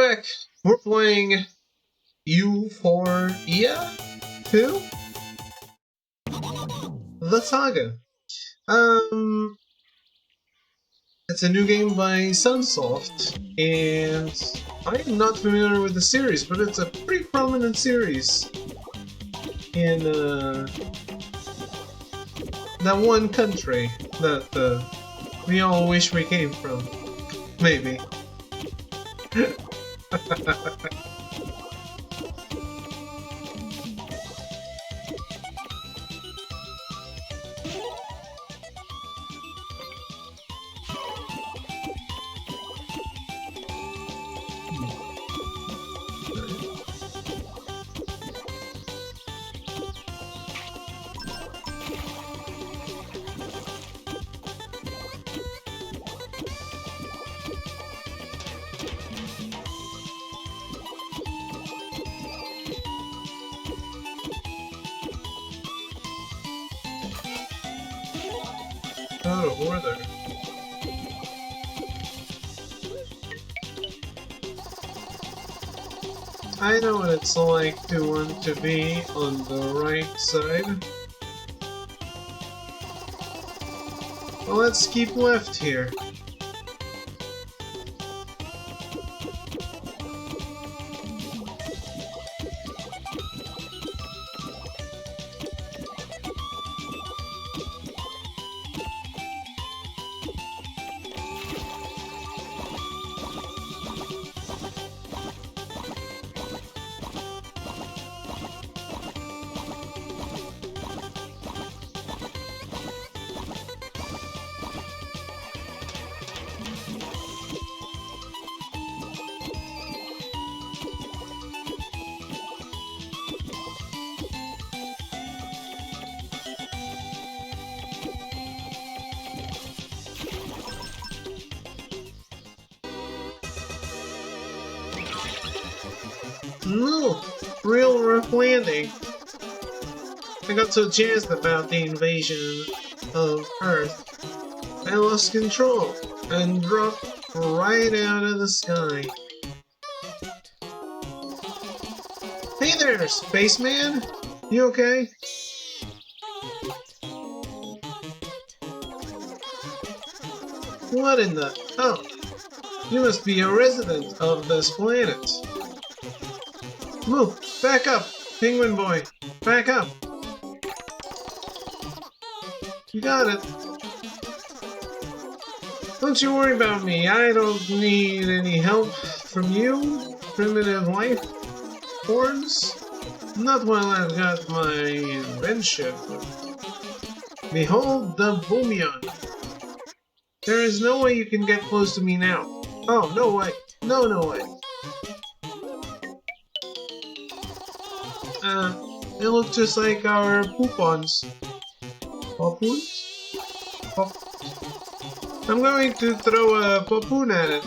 back. We're playing Ufouria 2? The Saga. It's a new game by Sunsoft, and I am not familiar with the series, but it's a pretty prominent series in that one country that we all wish we came from. Maybe. Oh, who are there? I know what it's like to want to be on the right side. Well, let's keep left here. No, real rough landing. I got so jazzed about the invasion of Earth, I lost control and dropped right out of the sky. Hey there, spaceman! You okay? What in the... Oh, you must be a resident of this planet. Move! Back up! Penguin boy! Back up! You got it. Don't you worry about me. I don't need any help from you, primitive life forms. Not while I've got my invention. Behold the Boomion. There is no way you can get close to me now. Oh, no way. No, no way. They look just like our poopons. Popoons? I'm going to throw a popoon at it.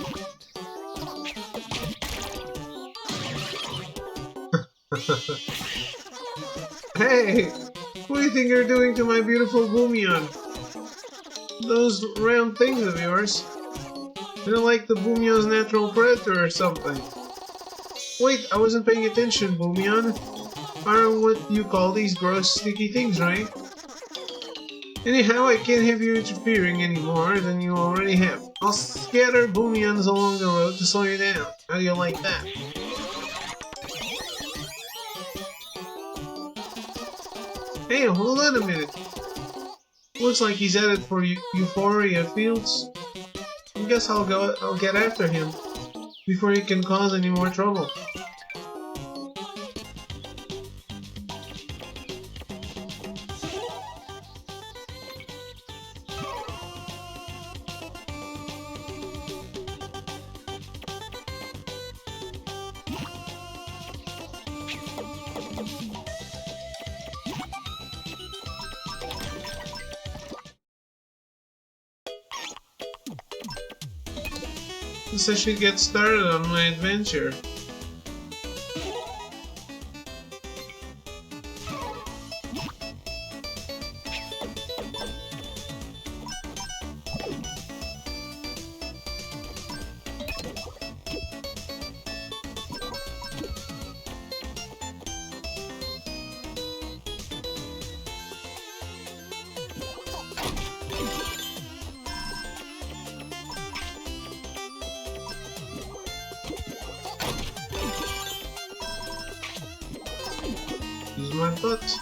Hey! What do you think you're doing to my beautiful Boomion? Those round things of yours. They're like the Boomion's natural predator or something. Wait, I wasn't paying attention, Boomion. Are what you call these gross sticky things, right? Anyhow, I can't have you interfering any more than you already have. I'll scatter Boomions along the road to slow you down. How do you like that? Hey, hold on a minute. Looks like he's headed for Ufouria Fields. I guess I'll get after him before he can cause any more trouble. So I should get started on my adventure. my butt.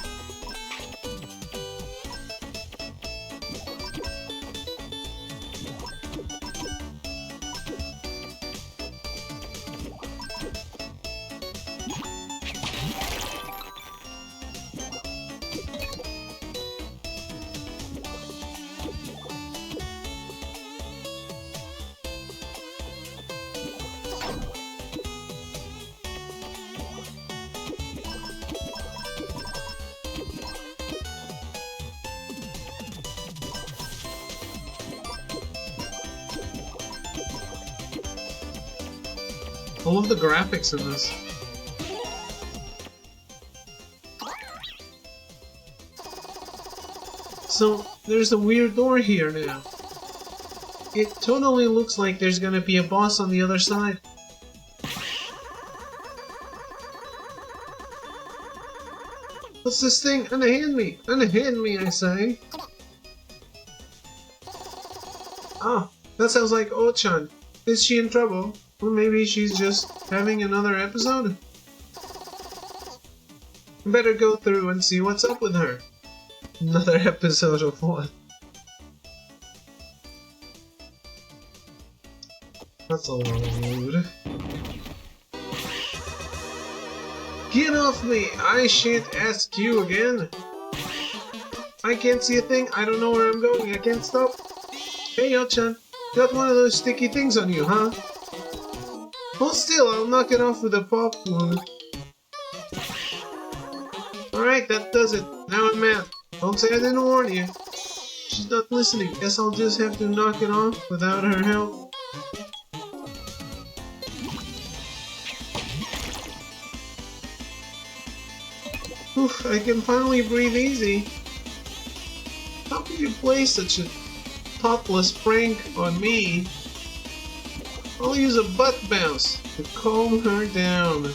I love the graphics in this. So, there's a weird door here now. It totally looks like there's gonna be a boss on the other side. What's this thing? Unhand me! Unhand me, I say! Ah, that sounds like Ochan. Is she in trouble? Or maybe she's just having another episode? Better go through and see what's up with her. Another episode of what? That's a little rude. Get off me! I shan't ask you again! I can't see a thing, I don't know where I'm going, I can't stop. Hey Ochan, got one of those sticky things on you, huh? Hold still, I'll knock it off with a popcorn. Alright, that does it. Now I'm mad. Don't say I didn't warn you. She's not listening. Guess I'll just have to knock it off without her help. Oof, I can finally breathe easy. How could you play such a thoughtless prank on me? I'll use a butt bounce to calm her down.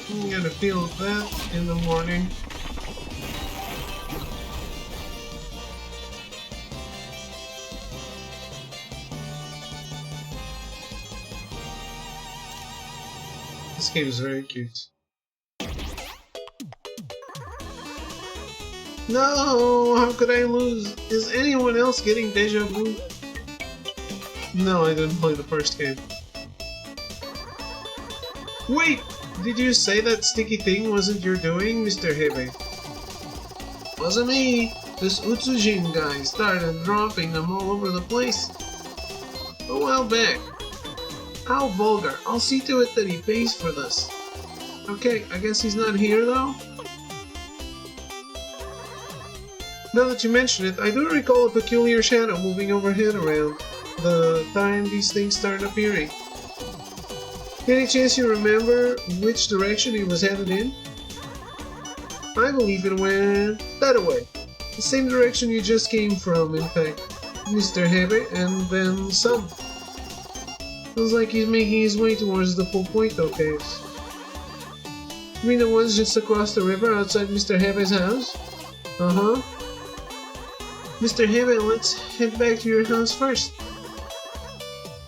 I'm gonna feel that in the morning. This game is very cute. No! How could I lose? Is anyone else getting deja vu? No, I didn't play the first game. Wait! Did you say that sticky thing wasn't your doing, Mr. Hebe? Wasn't me. This Utsujin guy started dropping them all over the place a while back. How vulgar. I'll see to it that he pays for this. Okay, I guess he's not here though? Now that you mention it, I do recall a peculiar shadow moving overhead around the time these things started appearing. Any chance you remember which direction he was headed in? I believe it went that way. The same direction you just came from, in fact, Mr. Hebe, and then some. Feels like he's making his way towards the Popoito caves. You mean the ones just across the river outside Mr. Hebe's house? Uh-huh. Mr. Hebe, let's head back to your house first.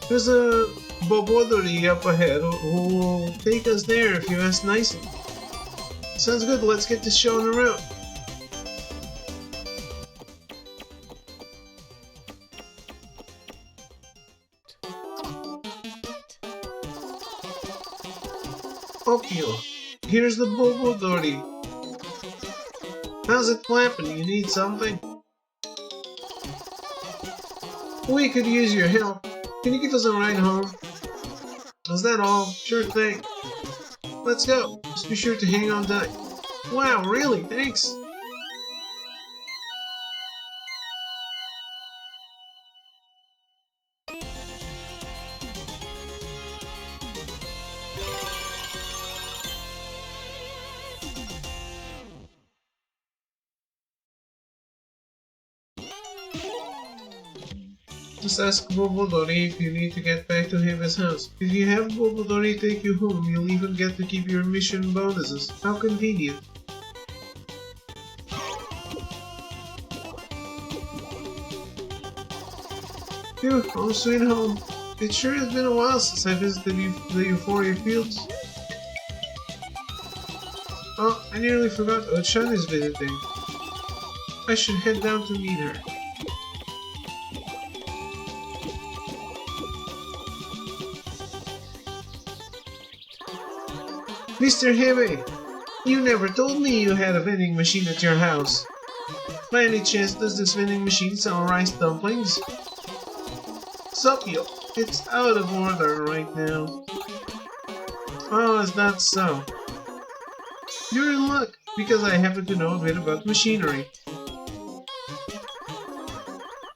There's a Bobodori up ahead who will take us there if you ask nicely. Sounds good, let's get this show on the road. Okio, here's the Bobodori. How's it flapping? You need something? We could use your help. Can you give us a ride home? Is that all? Sure thing. Let's go. Just be sure to hang on tight. Wow, really? Thanks. Just ask Bobodori if you need to get back to Hebe's house. If you have Bobodori take you home, you'll even get to keep your mission bonuses. How convenient. Phew, home sweet home. It sure has been a while since I visited the Ufouria fields. Oh, I nearly forgot Ochan is visiting. I should head down to meet her. Mr. Hebe, you never told me you had a vending machine at your house. By any chance, does this vending machine sell rice dumplings? Sopio, it's out of order right now. Oh, is that so? You're in luck, because I happen to know a bit about machinery.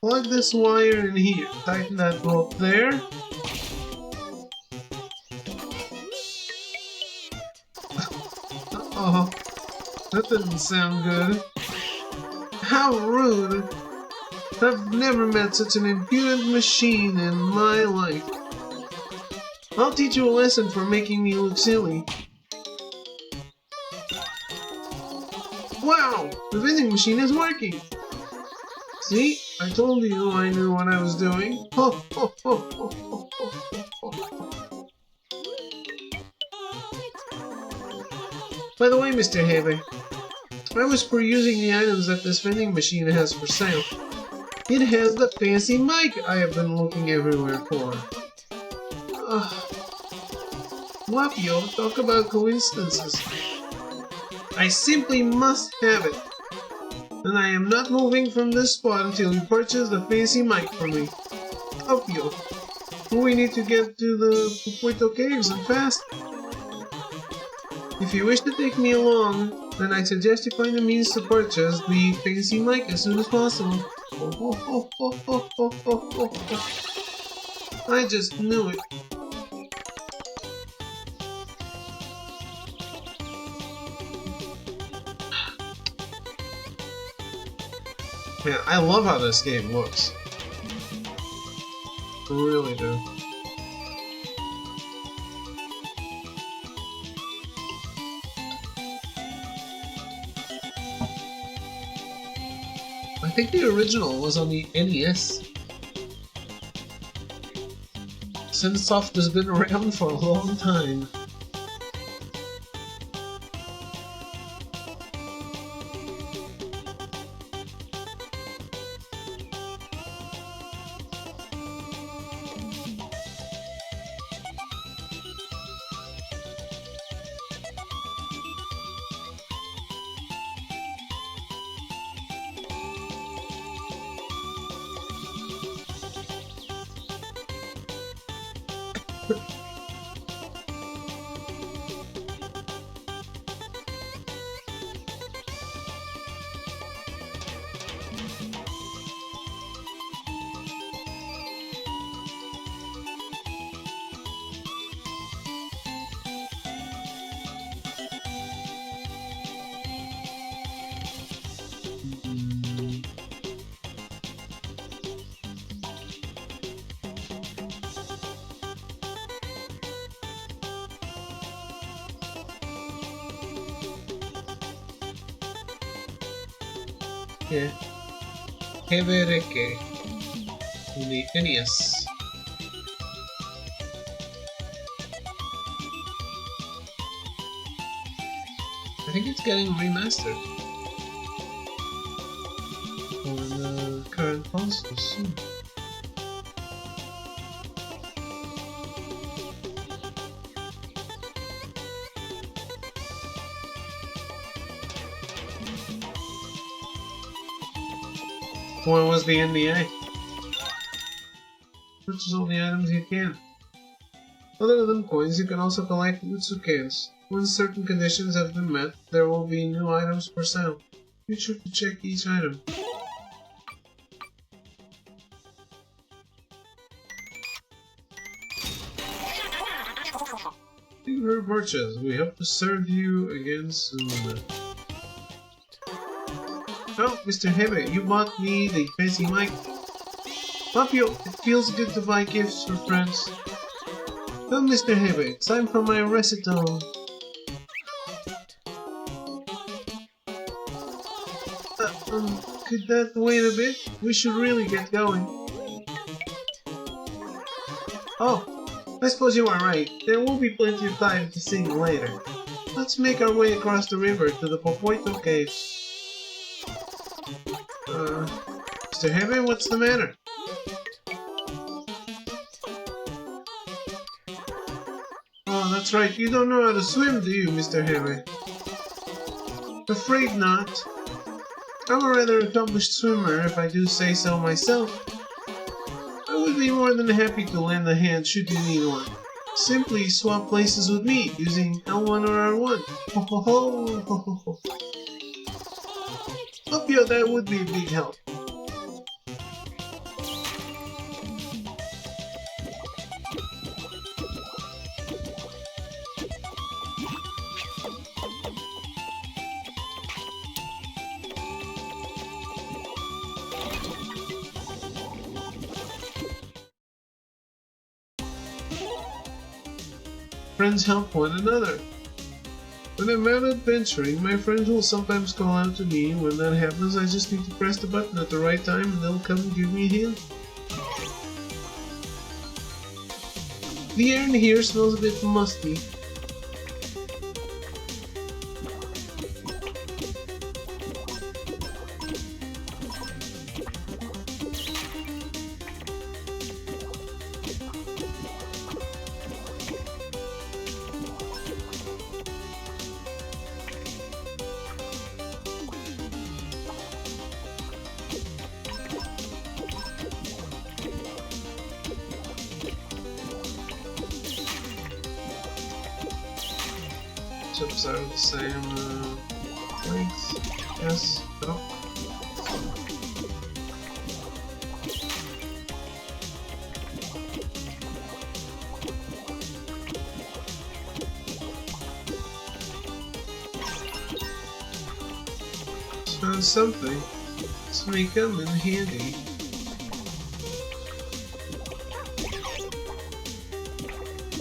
Plug this wire in here, tighten that rope there. Oh, that didn't sound good. How rude! I've never met such an impudent machine in my life. I'll teach you a lesson for making me look silly. Wow! The vending machine is working! See? I told you I knew what I was doing. Ho, ho, ho, ho, ho, ho, ho. By the way, Mr. Hebe, I was perusing the items that this vending machine has for sale. It has the fancy mic I have been looking everywhere for. Wapio, talk about coincidences. I simply must have it. And I am not moving from this spot until you purchase the fancy mic for me. Wapio, we need to get to the Pupuito Caves and fast. If you wish to take me along, then I suggest you find a means to purchase the fancy mic as soon as possible. I just knew it. Man, I love how this game looks. I really do. I think the original was on the NES. Sunsoft has been around for a long time. Hebereke in the NES. I think it's getting remastered for the current consoles soon. What was the NDA? Purchase all the items you can. Other than coins, you can also collect Utsukens. When certain conditions have been met, there will be new items for sale. Be sure to check each item. Thank you for your purchase. We hope to serve you again soon. Oh, Mr. Hebe, you bought me the fancy mic. Papio, it feels good to buy gifts for friends. Come, Mr. Hebe, time for my recital. Could that wait a bit? We should really get going. Oh, I suppose you are right. There will be plenty of time to sing later. Let's make our way across the river to the Popoito Caves. Mr. Hebe, what's the matter? Oh, that's right. You don't know how to swim, do you, Mr. Hebe? Afraid not. I'm a rather accomplished swimmer, if I do say so myself. I would be more than happy to lend a hand should you need one. Simply swap places with me using L1 or R1. Ho ho ho ho ho ho. Papio, that would be a big help. Friends help one another. When I'm out adventuring, my friends will sometimes call out to me. When that happens, I just need to press the button at the right time and they'll come and give me a hint. The air in here smells a bit musty. Chips are the same length. Yes. Oh. Found something. This may come in handy.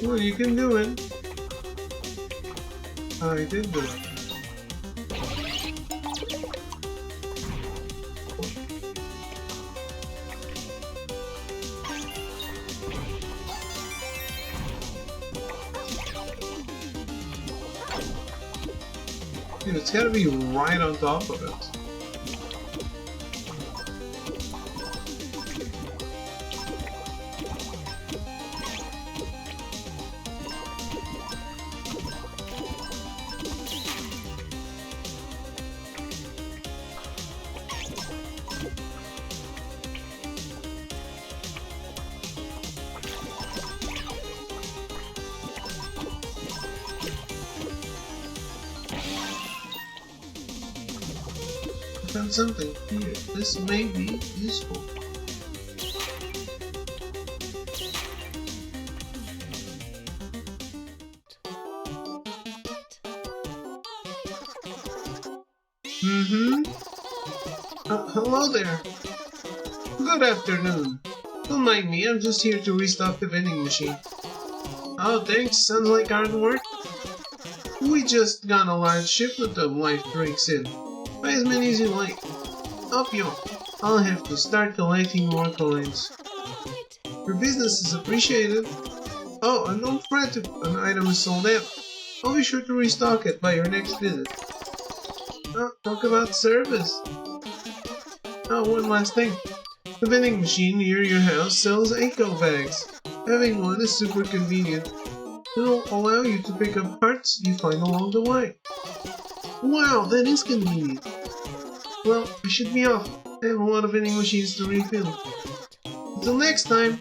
Well, you can do it. I did do it. Dude, it's gotta be right on top of it. Found something here. This may be useful. Hello there. Good afternoon. Don't mind me, I'm just here to restock the vending machine. Oh, thanks. Sounds like hard work. We just got a large shipment of life drinks in. Buy as many as you like. Up you. I'll have to start collecting more coins. Your business is appreciated. Oh, and don't fret if an item is sold out. I'll be sure to restock it by your next visit. Oh, talk about service. Oh, one last thing. The vending machine near your house sells eco bags. Having one is super convenient. It'll allow you to pick up parts you find along the way. Wow, that is convenient. Well, I should be off. I have a lot of vending machines to refill. Until next time!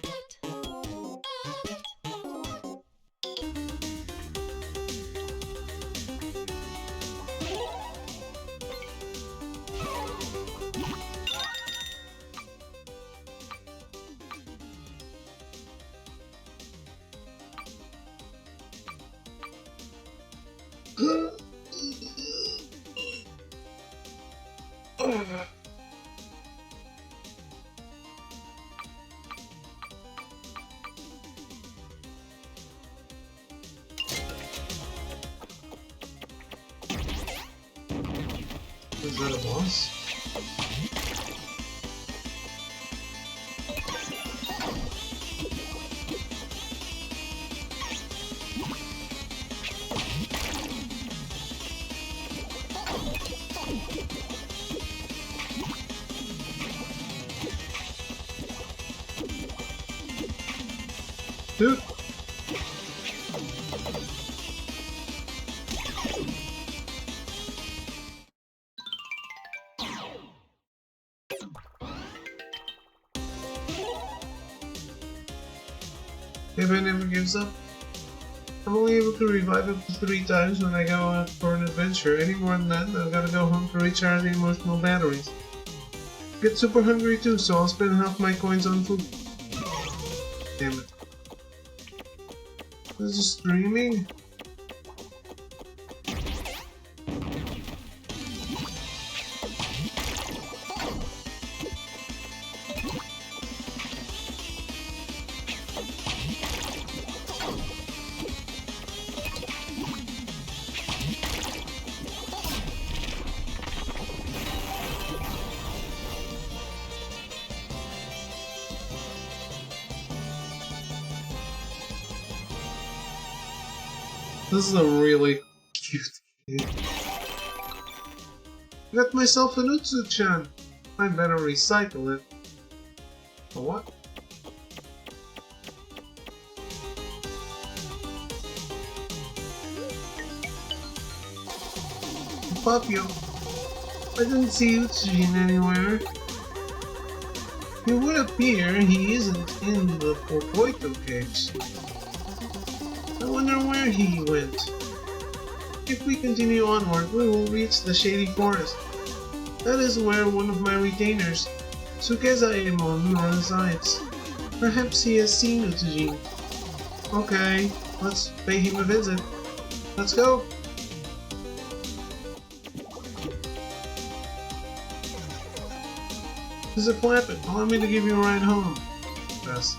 boss. Dude! If I never gives up, I'm only able to revive up to 3 times when I go out for an adventure. Any more than that, I've gotta go home to recharge the emotional batteries. Get super hungry too, so I'll spend half my coins on food. Damn it. This is streaming? This is a really cute kid. I got myself an Utsu-chan. I better recycle it. A what? Papio. I didn't see Utsujin anywhere. It would appear he isn't in the Popoito case. I wonder where he went. If we continue onward, we will reach the Shady Forest. That is where one of my retainers, Sukezaemon, resides. Perhaps he has seen Utsujin. Okay, let's pay him a visit. Let's go! This is a Flappet. Allow me to give you a ride home. Yes.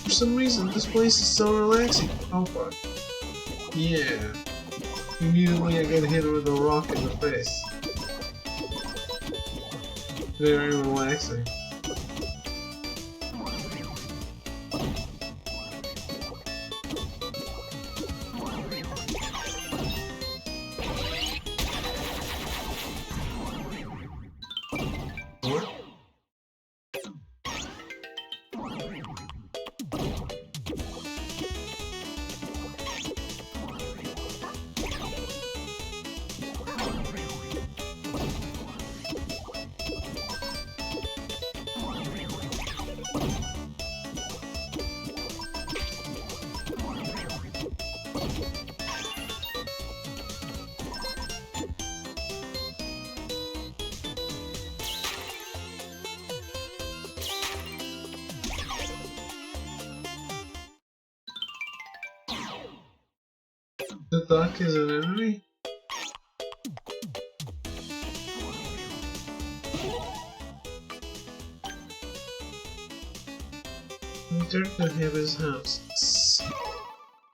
For some reason, this place is so relaxing. Oh fuck. Yeah. Immediately I get hit with a rock in the face. Very relaxing. What? The duck is an enemy? Return to his house.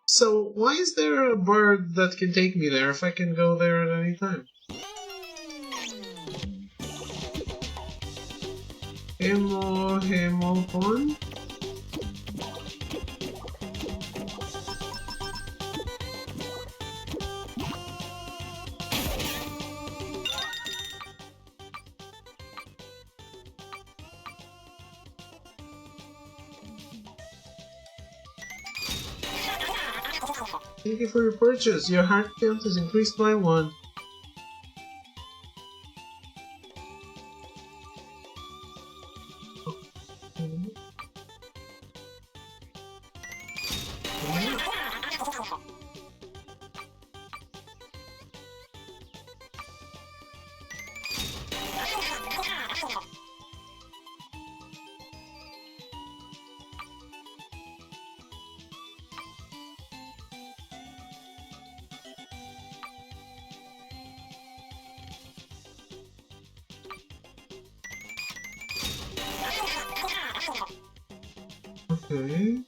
So, why is there a bird that can take me there if I can go there at any time? Hemopon? Thank you for your purchase. Your heart count is increased by 1. Okay.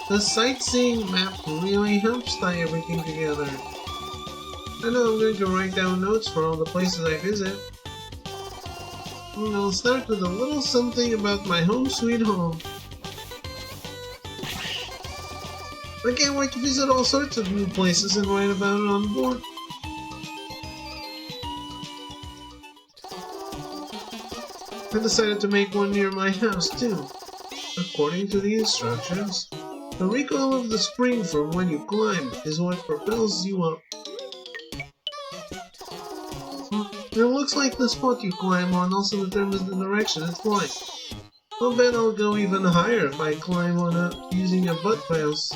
The sightseeing map really helps tie everything together. I know I'm going to write down notes for all the places I visit. And I'll start with a little something about my home sweet home. I can't wait to visit all sorts of new places and write about it on the board. I decided to make one near my house too. According to the instructions, the recoil of the spring from when you climb is what propels you up. It looks like the spot you climb on also determines the direction it's flying. I'll bet I'll go even higher if I climb on using a butt bounce.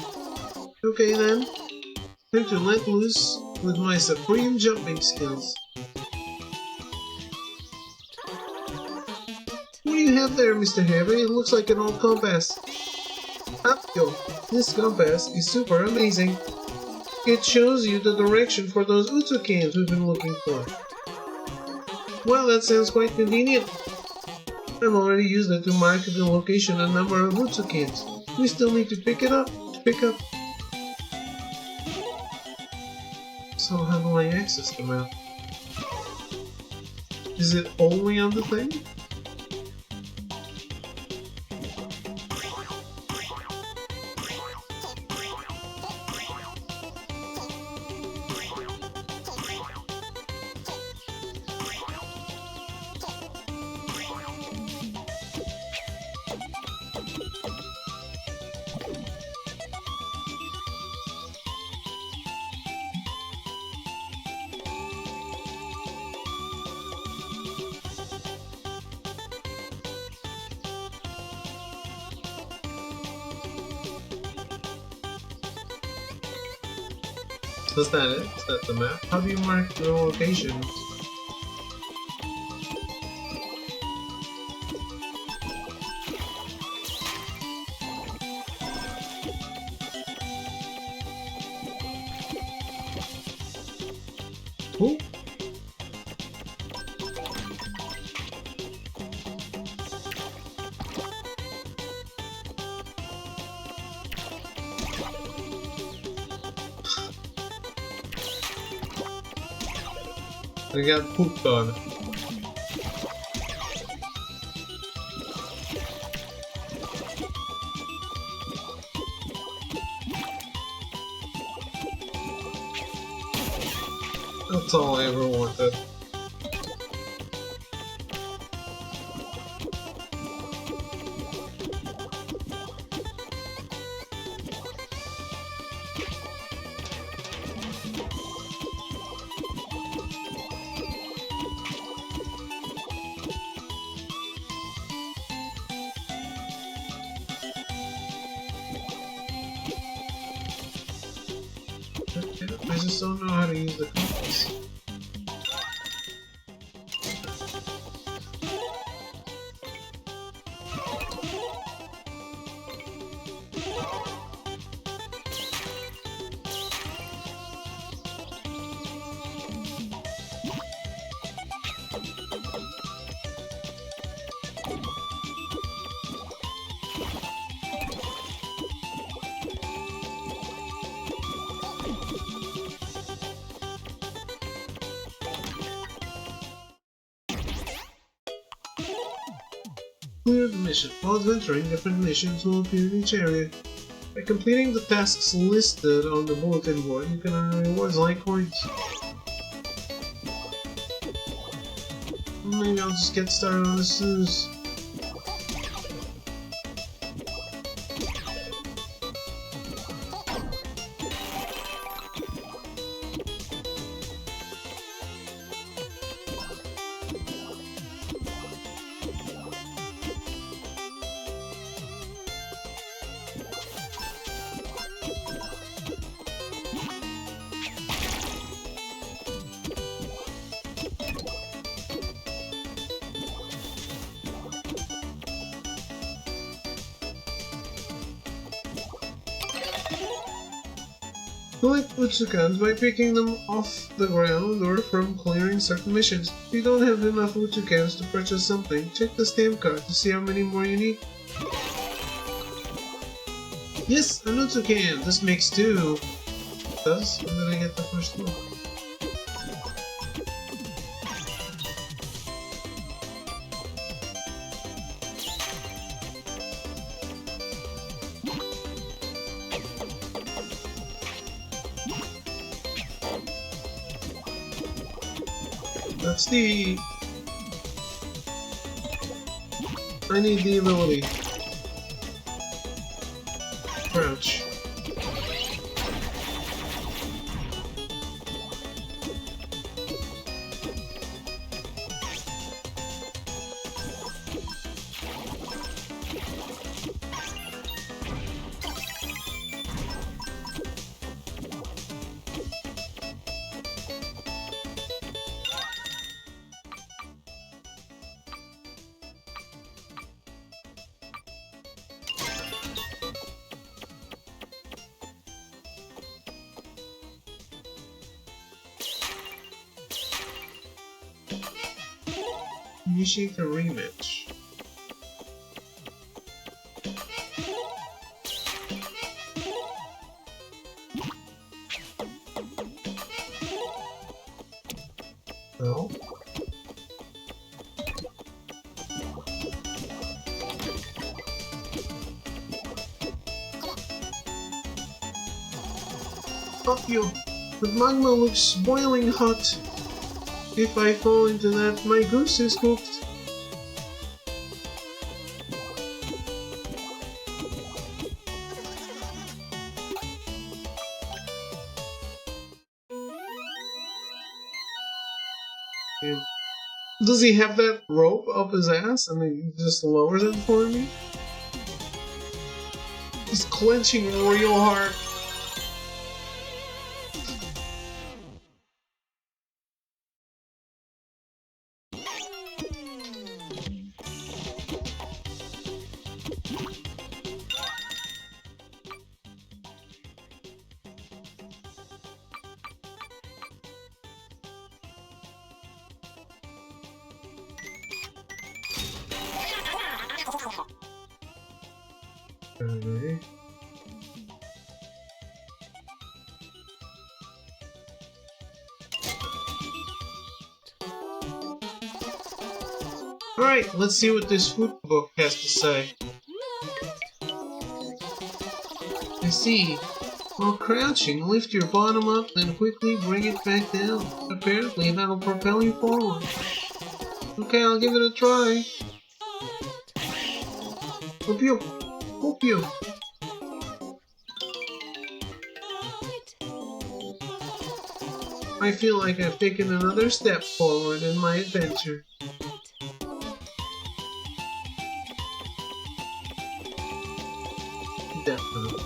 Okay then, time to let loose with my supreme jumping skills. What do you have there, Mr. Heavy? It looks like an old compass. Yo, this compass is super amazing. It shows you the direction for those Utsu cans we've been looking for. Well, that sounds quite convenient. I've already used it to mark the location and number of Utsu cans. We still need to pick up. So how do I access the map? Is it only on the thing? Is that it? Is that the map? How do you mark the locations? Ooh. I got pooped on. That's all I ever wanted. I just don't know how to use the compass. Clear the mission. While adventuring, different missions will appear in each area. By completing the tasks listed on the bulletin board, you can earn rewards like coins. Maybe I'll just get started on the snooze. Collect Utsukans by picking them off the ground or from clearing certain missions. If you don't have enough Utsukans to purchase something, check the stamp card to see how many more you need. Yes, an Utsukan! This makes 2. Thus, when did I get the first one? That's the... I need the ability. Crouch. Initiate a rematch. No. Fuck you! The magma looks boiling hot. If I fall into that, my goose is cooked. Yeah. Does he have that rope up his ass and he just lowers it for me? He's clenching real hard. Okay. Alright, let's see what this food book has to say. I see. While crouching, lift your bottom up, then quickly bring it back down. Apparently, that'll propel you forward. Okay, I'll give it a try. Hope you. I feel like I've taken another step forward in my adventure. Definitely.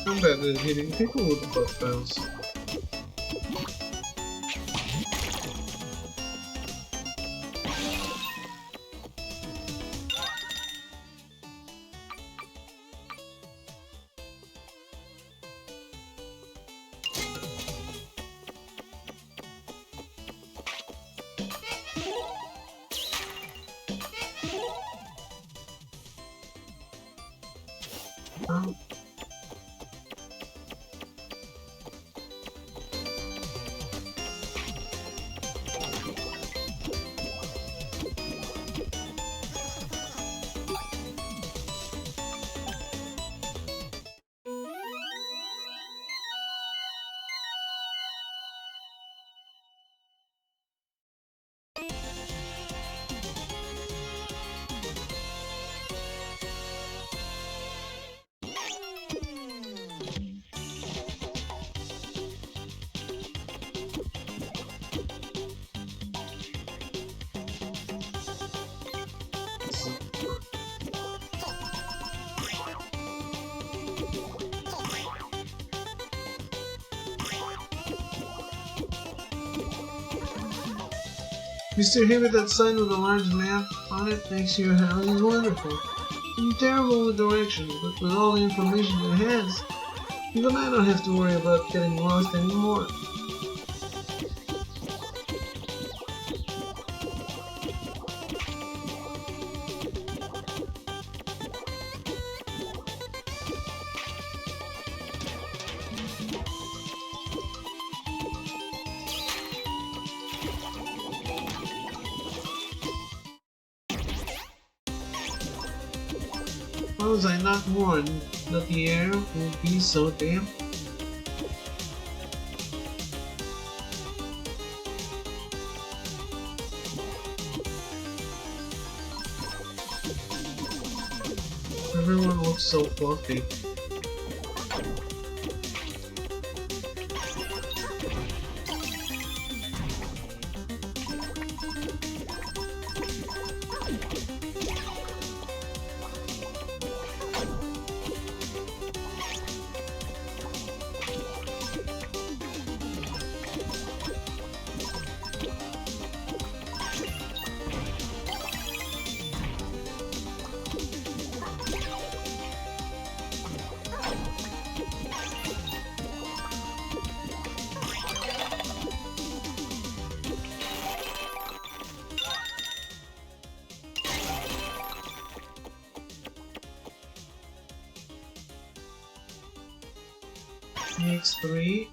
I'm better at hitting people with the butt bounce. Oh. Mr. Hibbert, that sign with a large map on it makes your house wonderful. I'm terrible with directions, but with all the information it has, even I don't have to worry about getting lost anymore. Why was I not warned that the air would be so damp? Everyone looks so fluffy. Next 3.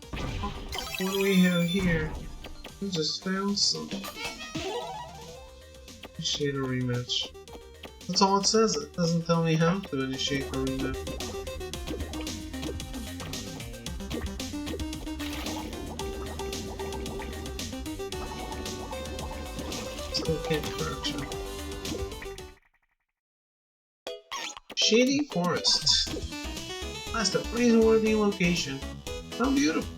What do we have here? We just found some. Initiate a rematch. That's all it says. It doesn't tell me how to initiate the rematch. Still can't correction. Shady Forest. That's a praiseworthy location. How beautiful.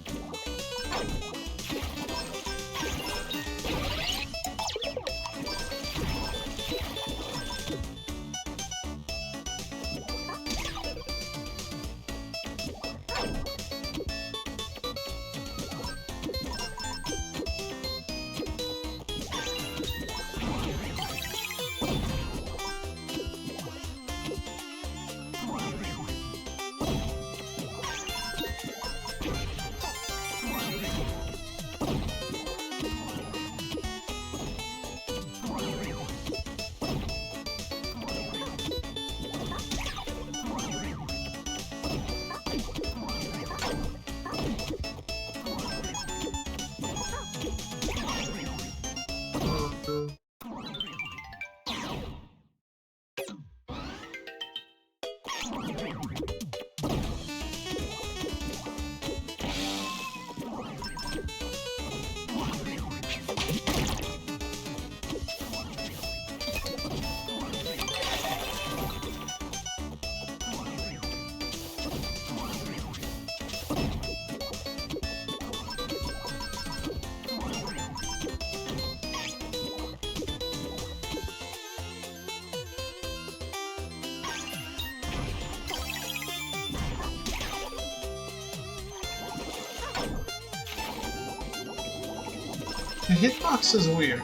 The hitbox is weird.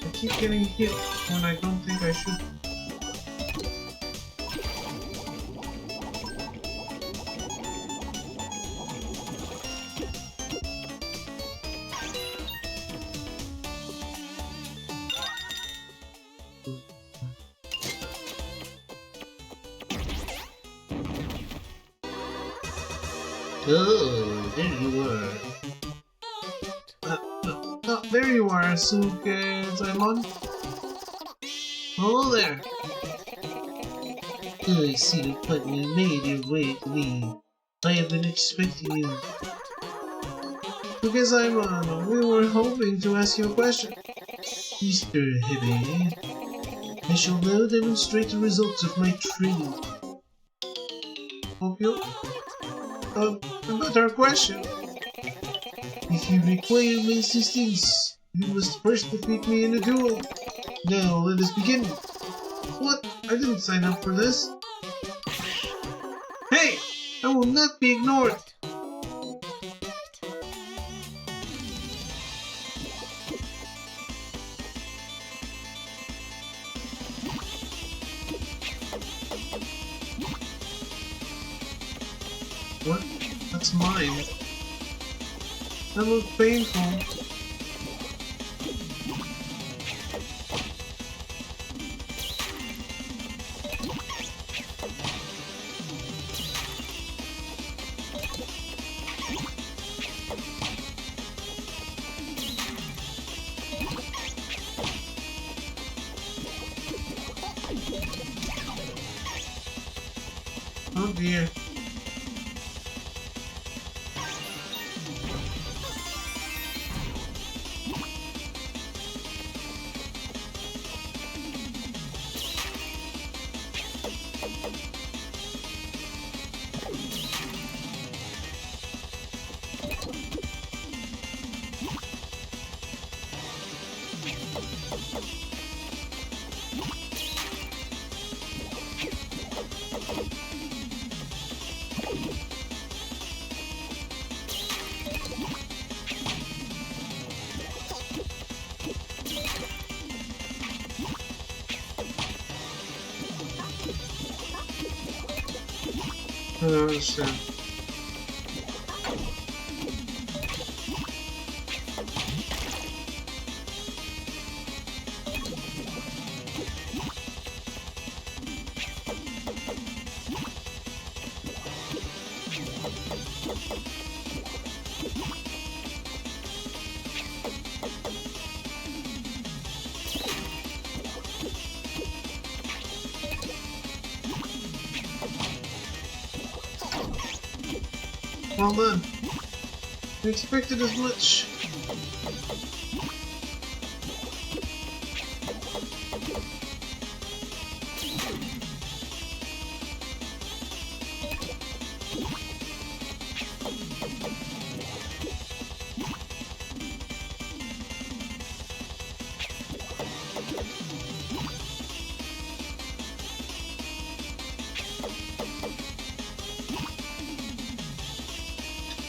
I keep getting hit when I don't think I should. Oh, there you are. Oh, there you are, Simon. Hello there. I see you finally made your way to me. I have been expecting you. Because we were hoping to ask you a question. Mr. Hebe, I shall now demonstrate the results of my training. Hope you... about our question. If you require my assistance, you must first defeat me in a duel. Now, let us begin. What? I didn't sign up for this. Hey! I will not be ignored! What? That's mine. That looked painful. Oh dear. I don't understand. Well done. I expected as much.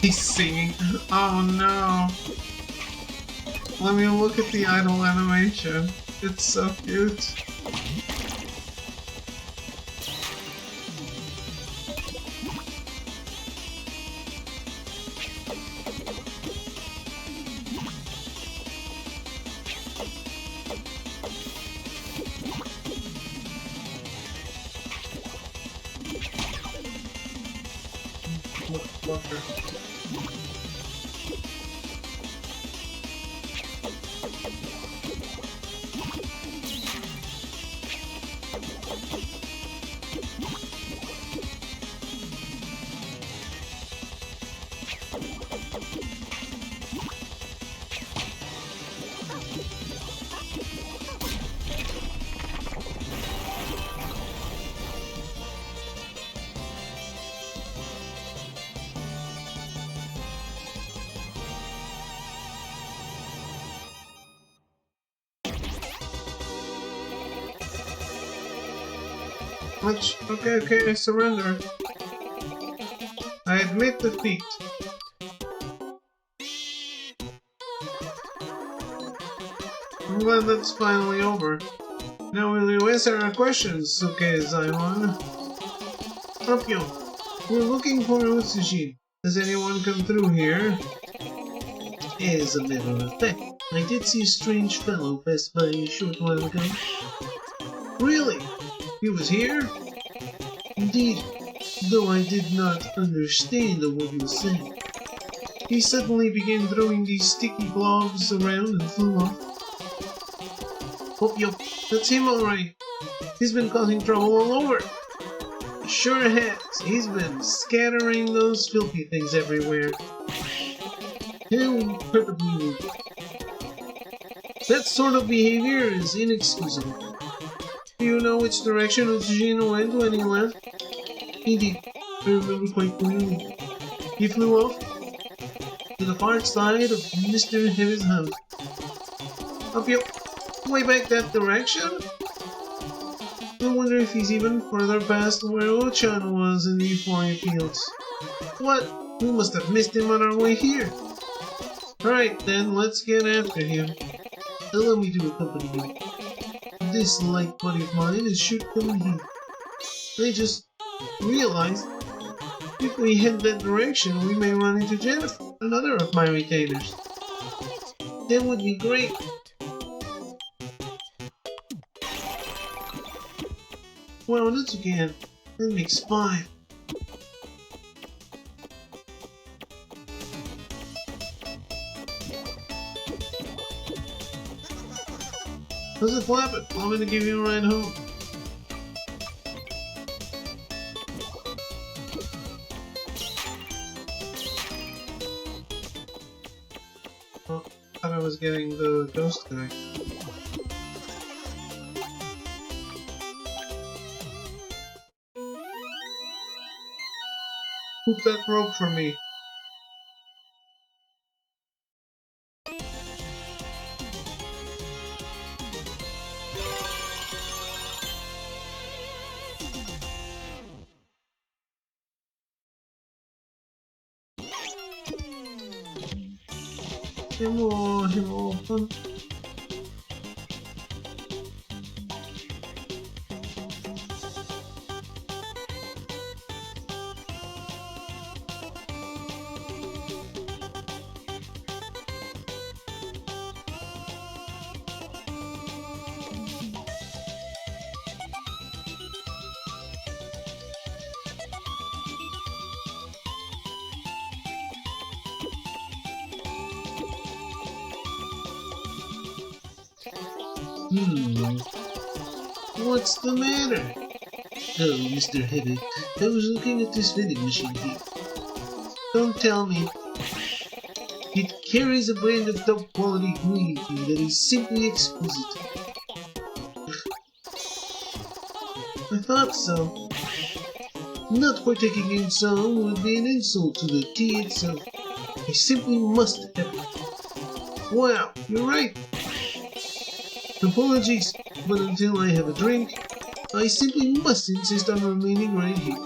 He's singing. Oh no. Let me look at the idol animation. It's so cute. Walker. Which, okay, I surrender. I admit defeat. I'm glad that's finally over. Now will you answer our questions, Simon? Tokyo, we're looking for Utsushi. Has anyone come through here? As a matter of fact, I did see a strange fellow pass by a short while ago. Really? He was here? Indeed. Though I did not understand what he was saying, he suddenly began throwing these sticky blobs around and flew off. Oh, yup, that's him alright. He's been causing trouble all over. Sure has. He's been scattering those filthy things everywhere. How incredibly rude. That sort of behavior is inexcusable. Do you know which direction Uchijin went when he left? Indeed, I remember quite clearly. He flew off to the far side of Mr. Heavy's house. Up your way back that direction? I wonder if he's even further past where Ochan was in the Ufouria fields. What? We must have missed him on our way here. Alright then, let's get after him. Allow me to accompany you. This light buddy of mine is shoot coming here. I just realized if we head that direction, we may run into Jeff, another of my retainers. That would be great. Well, that's again. That makes 5. How's it flapping? I'm gonna give you a ride home. Oh, I thought I was getting the ghost guy. Hook that rope for me. Hello. What's the matter? Oh, Mr. Heavy, I was looking at this vending machine here. Don't tell me. It carries a brand of top quality green tea that is simply exquisite. I thought so. Not partaking in some would be an insult to the tea itself. I simply must have it. Wow, you're right. Apologies, but until I have a drink, I simply must insist on remaining right here.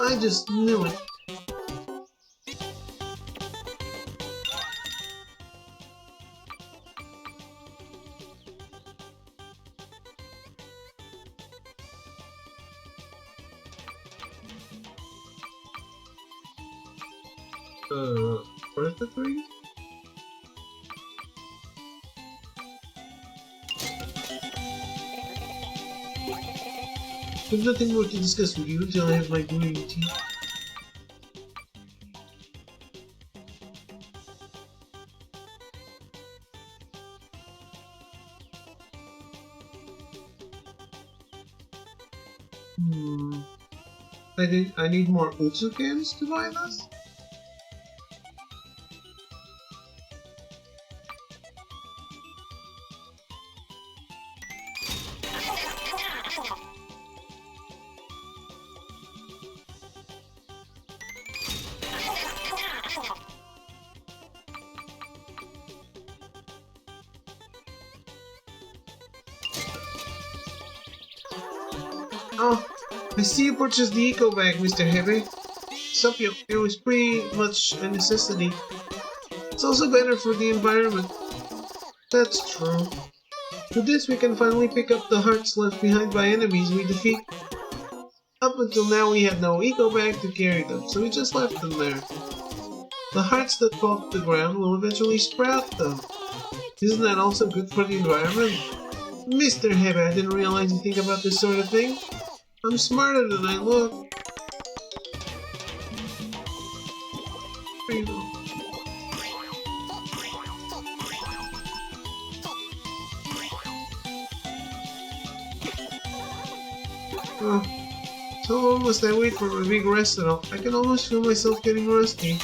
I just knew it. Where's the 3? There's nothing more to discuss with you until I have my green tea. I need more Utsukens to buy this? Oh, I see you purchased the eco bag, Mr. Heavy. Sup, it was pretty much a necessity. It's also better for the environment. That's true. With this, we can finally pick up the hearts left behind by enemies we defeat. Up until now, we had no eco bag to carry them, so we just left them there. The hearts that fall to the ground will eventually sprout, though. Isn't that also good for the environment? Mr. Heavy, I didn't realize you think about this sort of thing. I'm smarter than I look. Oh, how long must I wait for my big recital? I can almost feel myself getting rusty.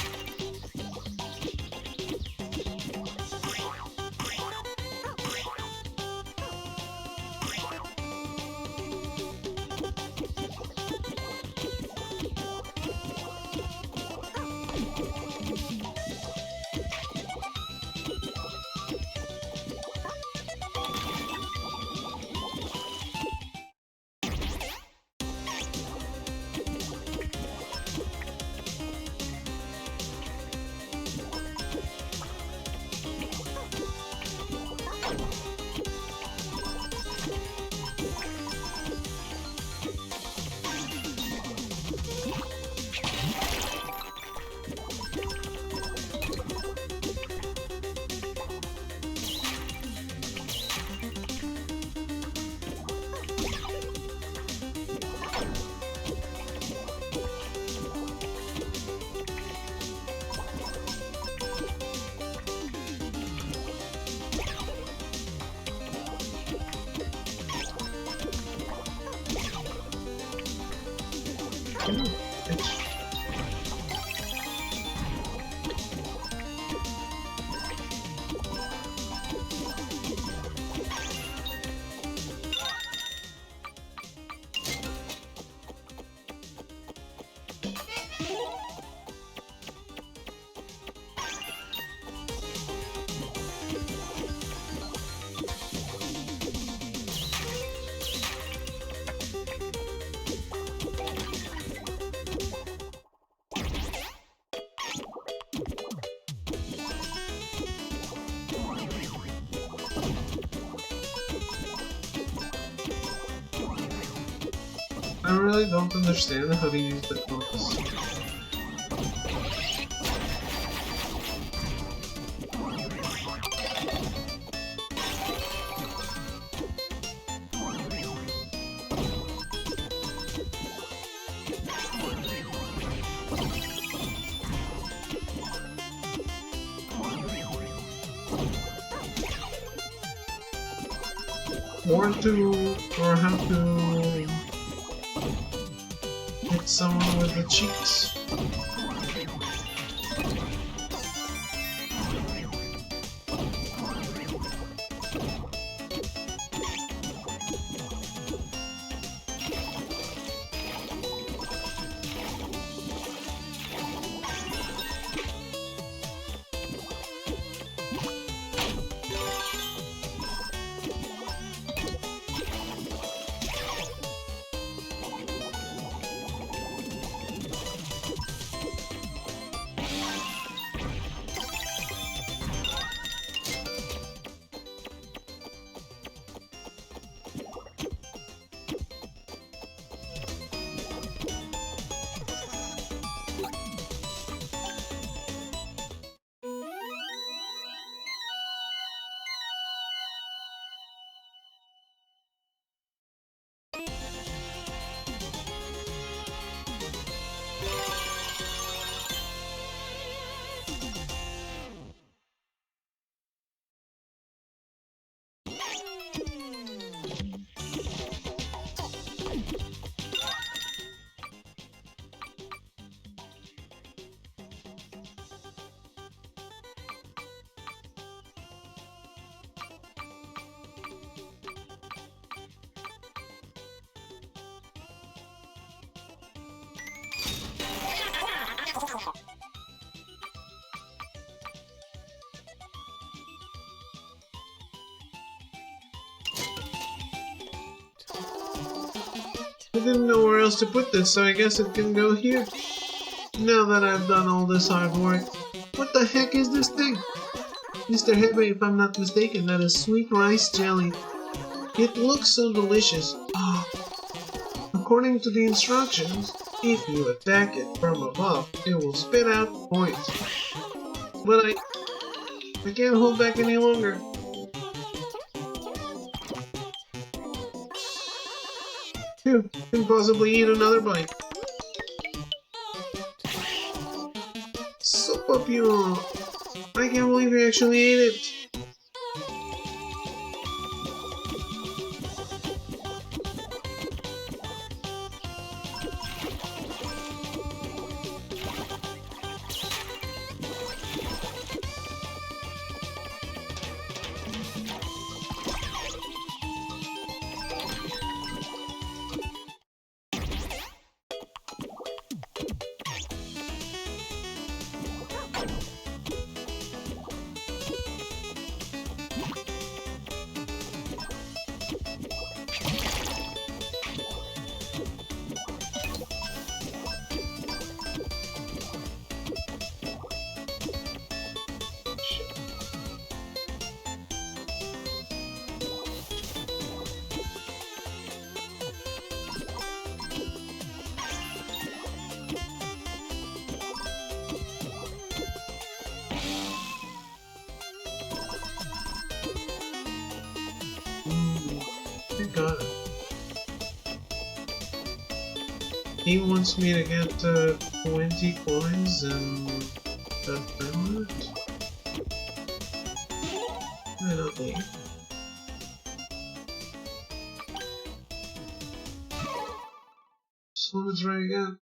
I really don't understand how to use the compass. Or how to hit someone with the cheeks. I didn't know where else to put this, so I guess it can go here. Now that I've done all this hard work, what the heck is this thing? Mr. Hebe, if I'm not mistaken, that is sweet rice jelly. It looks so delicious. Ah. According to the instructions, if you attack it from above, it will spit out points. But I can't hold back any longer. Phew, can possibly eat another bite. So pure. I can't believe you actually ate it. god. He wants me to get 20 coins and that permanent? Why not me? So let's try again.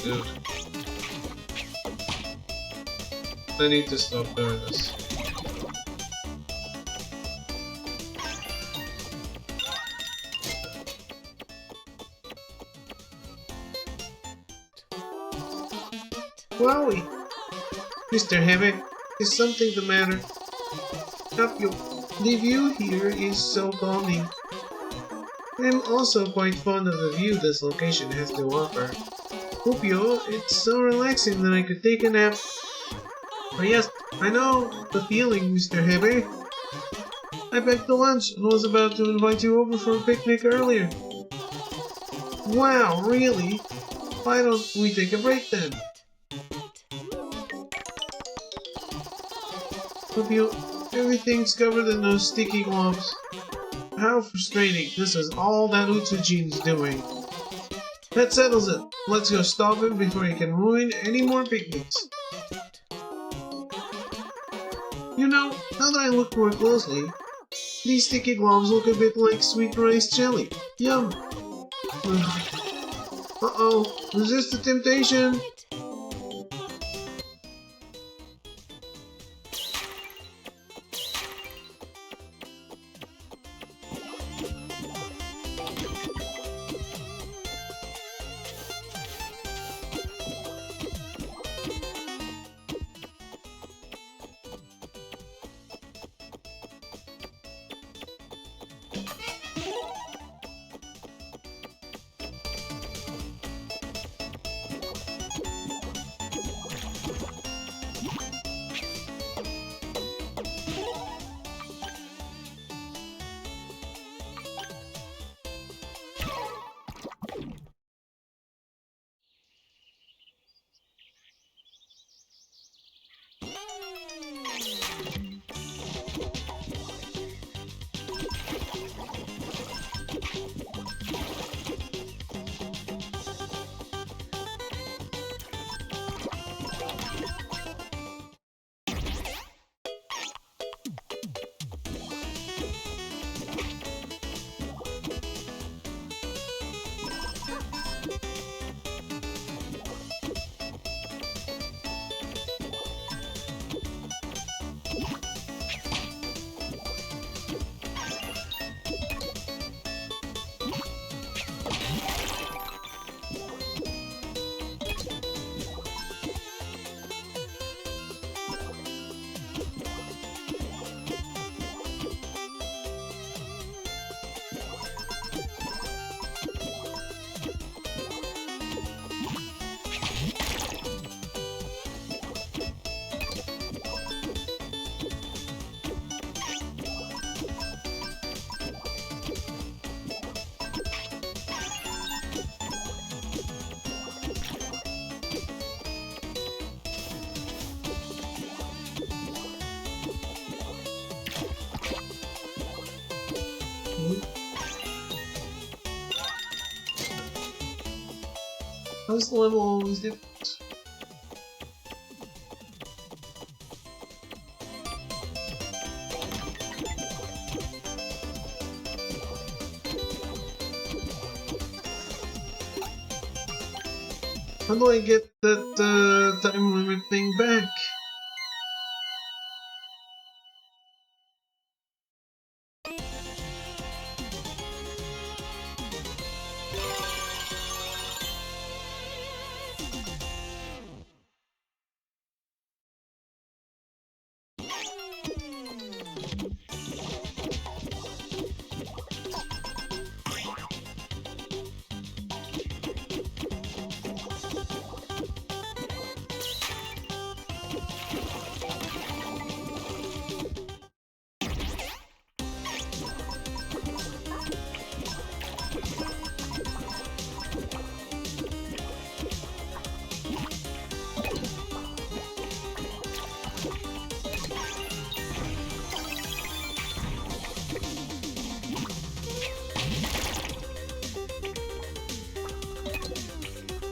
Dude. I need to stop doing this. Wowie! Mr. Hebe, is something the matter? The view here is so calming. I'm also quite fond of the view this location has to offer. Upio, it's so relaxing that I could take a nap. Oh yes, I know the feeling, Mr. Hebe. I packed the lunch and was about to invite you over for a picnic earlier. Wow, really? Why don't we take a break then? Upio, everything's covered in those sticky globs. How frustrating. This is all that Utsuji's doing. That settles it. Let's go stop him before he can ruin any more picnics. You know, now that I look more closely, these sticky globs look a bit like sweet rice jelly. Yum! Uh-oh, resist the temptation! How's the level always different? How do I get that time limit thing back?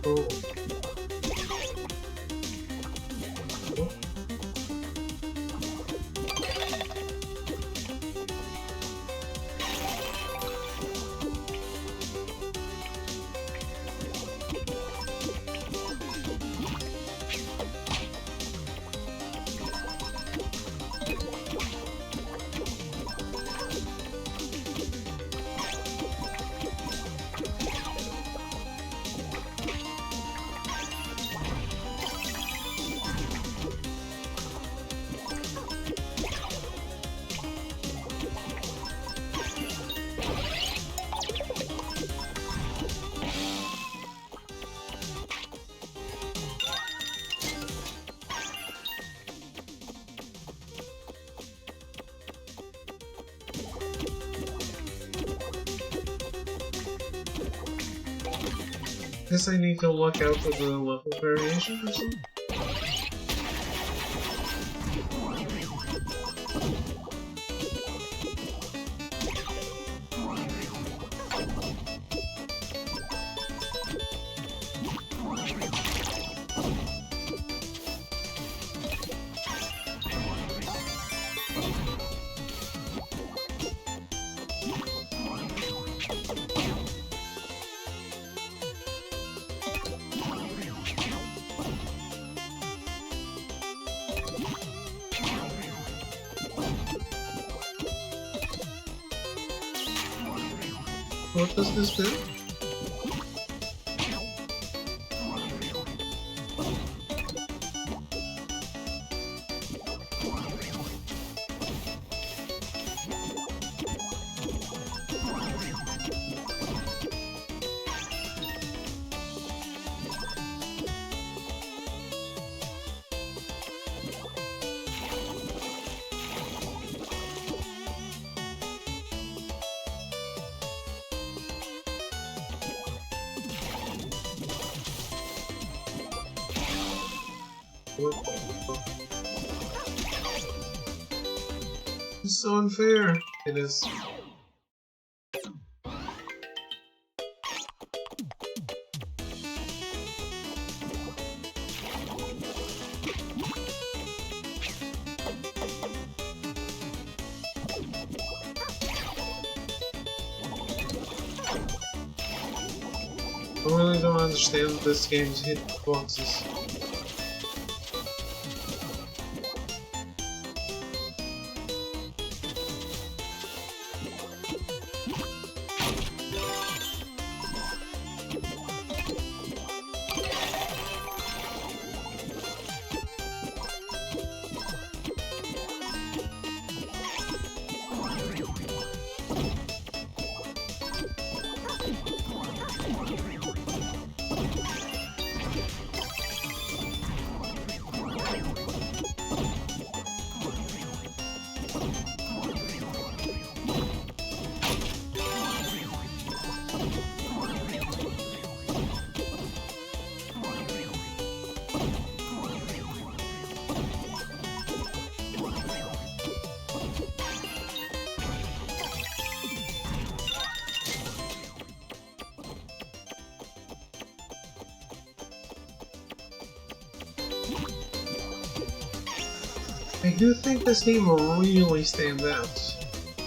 Oh. Guess I need to look out for the level variation or something? What does this do? It's so unfair. It is. I really don't understand this game's hitboxes. I do think this game will really stand out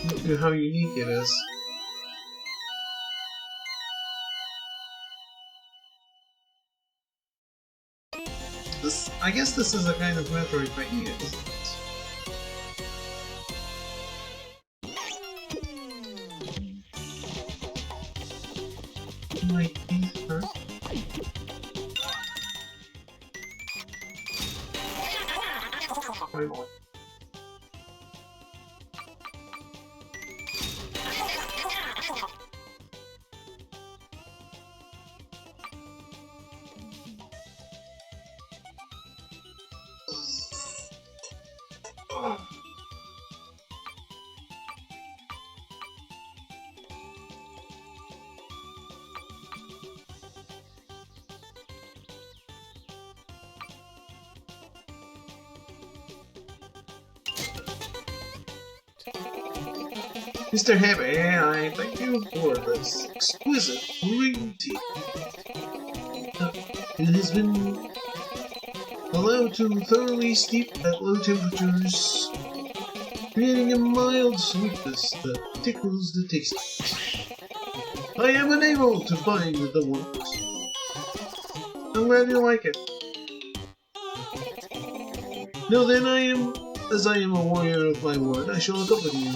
due to how unique it is. I guess this is a kind of Metroidvania, isn't it? My teeth hurt. Finally. Mr. Happy, I thank you for this exquisite green tea. It has been allowed to thoroughly steep at low temperatures, creating a mild sweetness that tickles the taste buds. I am unable to find the words. I'm glad you like it. Now then, as I am a warrior of my word, I shall accompany you.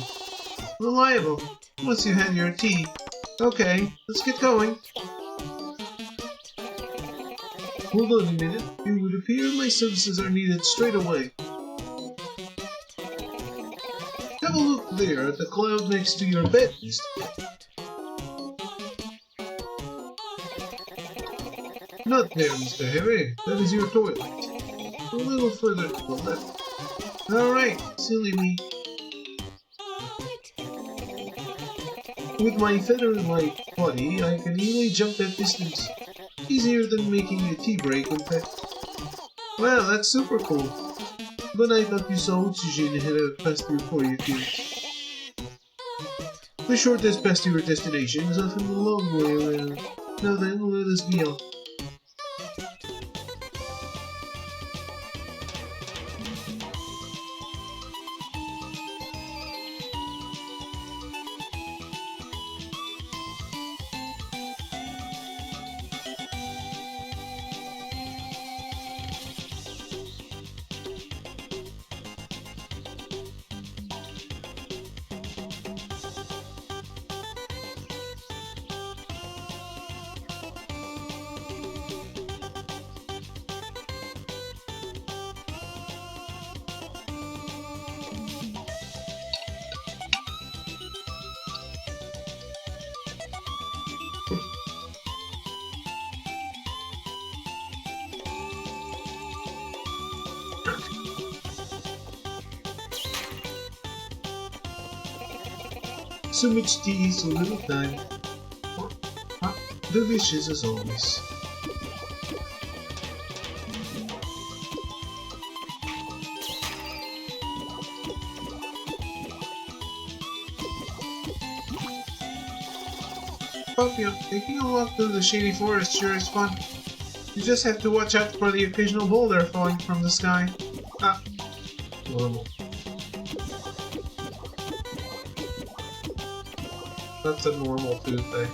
Reliable. Once you had your tea. Okay, let's get going. Hold on a minute. It would appear my services are needed straight away. Have a look there at the cloud next to your bed, Mr. Not there, Mr. Harry. That is your toilet. A little further to the left. Alright, silly me. With my feather-like body, I can easily jump that distance. Easier than making a tea break, in fact. Wow, that's super cool. But I thought you saw oxygen had passed through for you too. The shortest path to your destination is often a long way around. Now then, let us be off. So much tea, so little time. Delicious as always. Puppy, taking a walk through the shady forest sure is fun. You just have to watch out for the occasional boulder falling from the sky. Ah, normal. That's a normal Tuesday.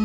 I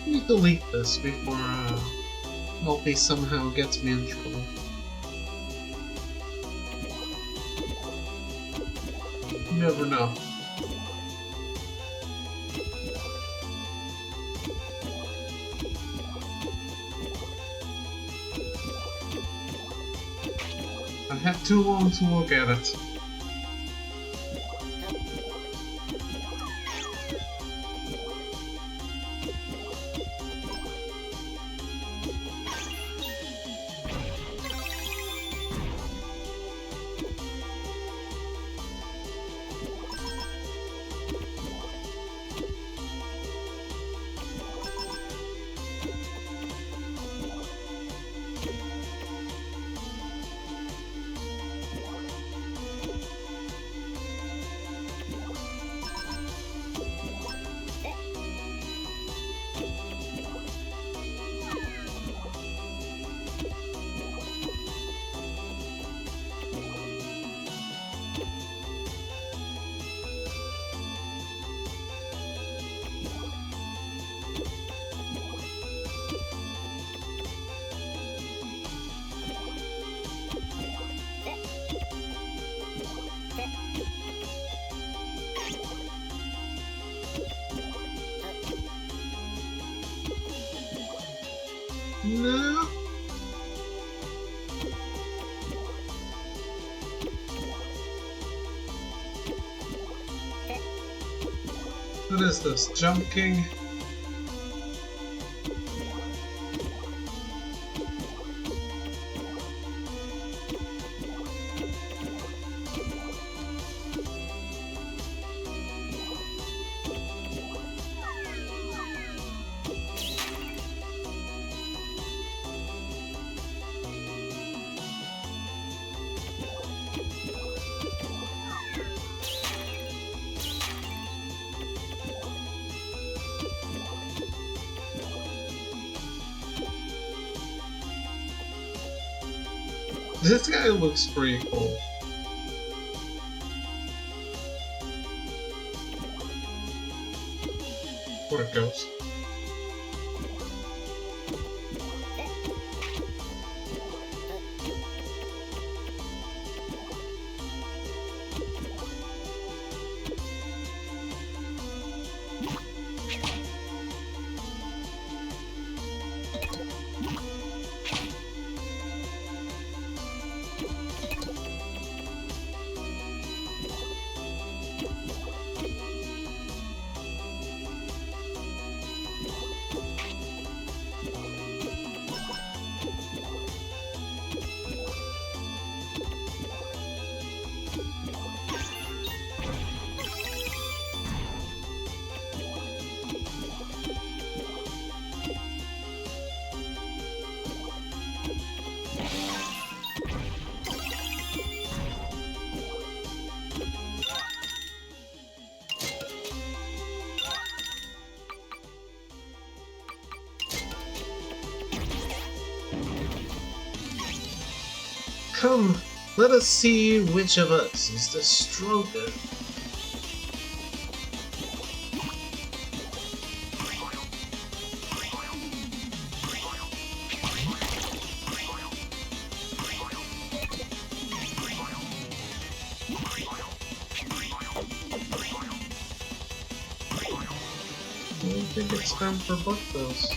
need to delete this before Multi somehow gets me in trouble. You never know. I had too long to look at it. No. What is this? Jump King? This guy looks pretty cool. What a ghost. Come, let us see which of us is the stronger. I think it's time for both those.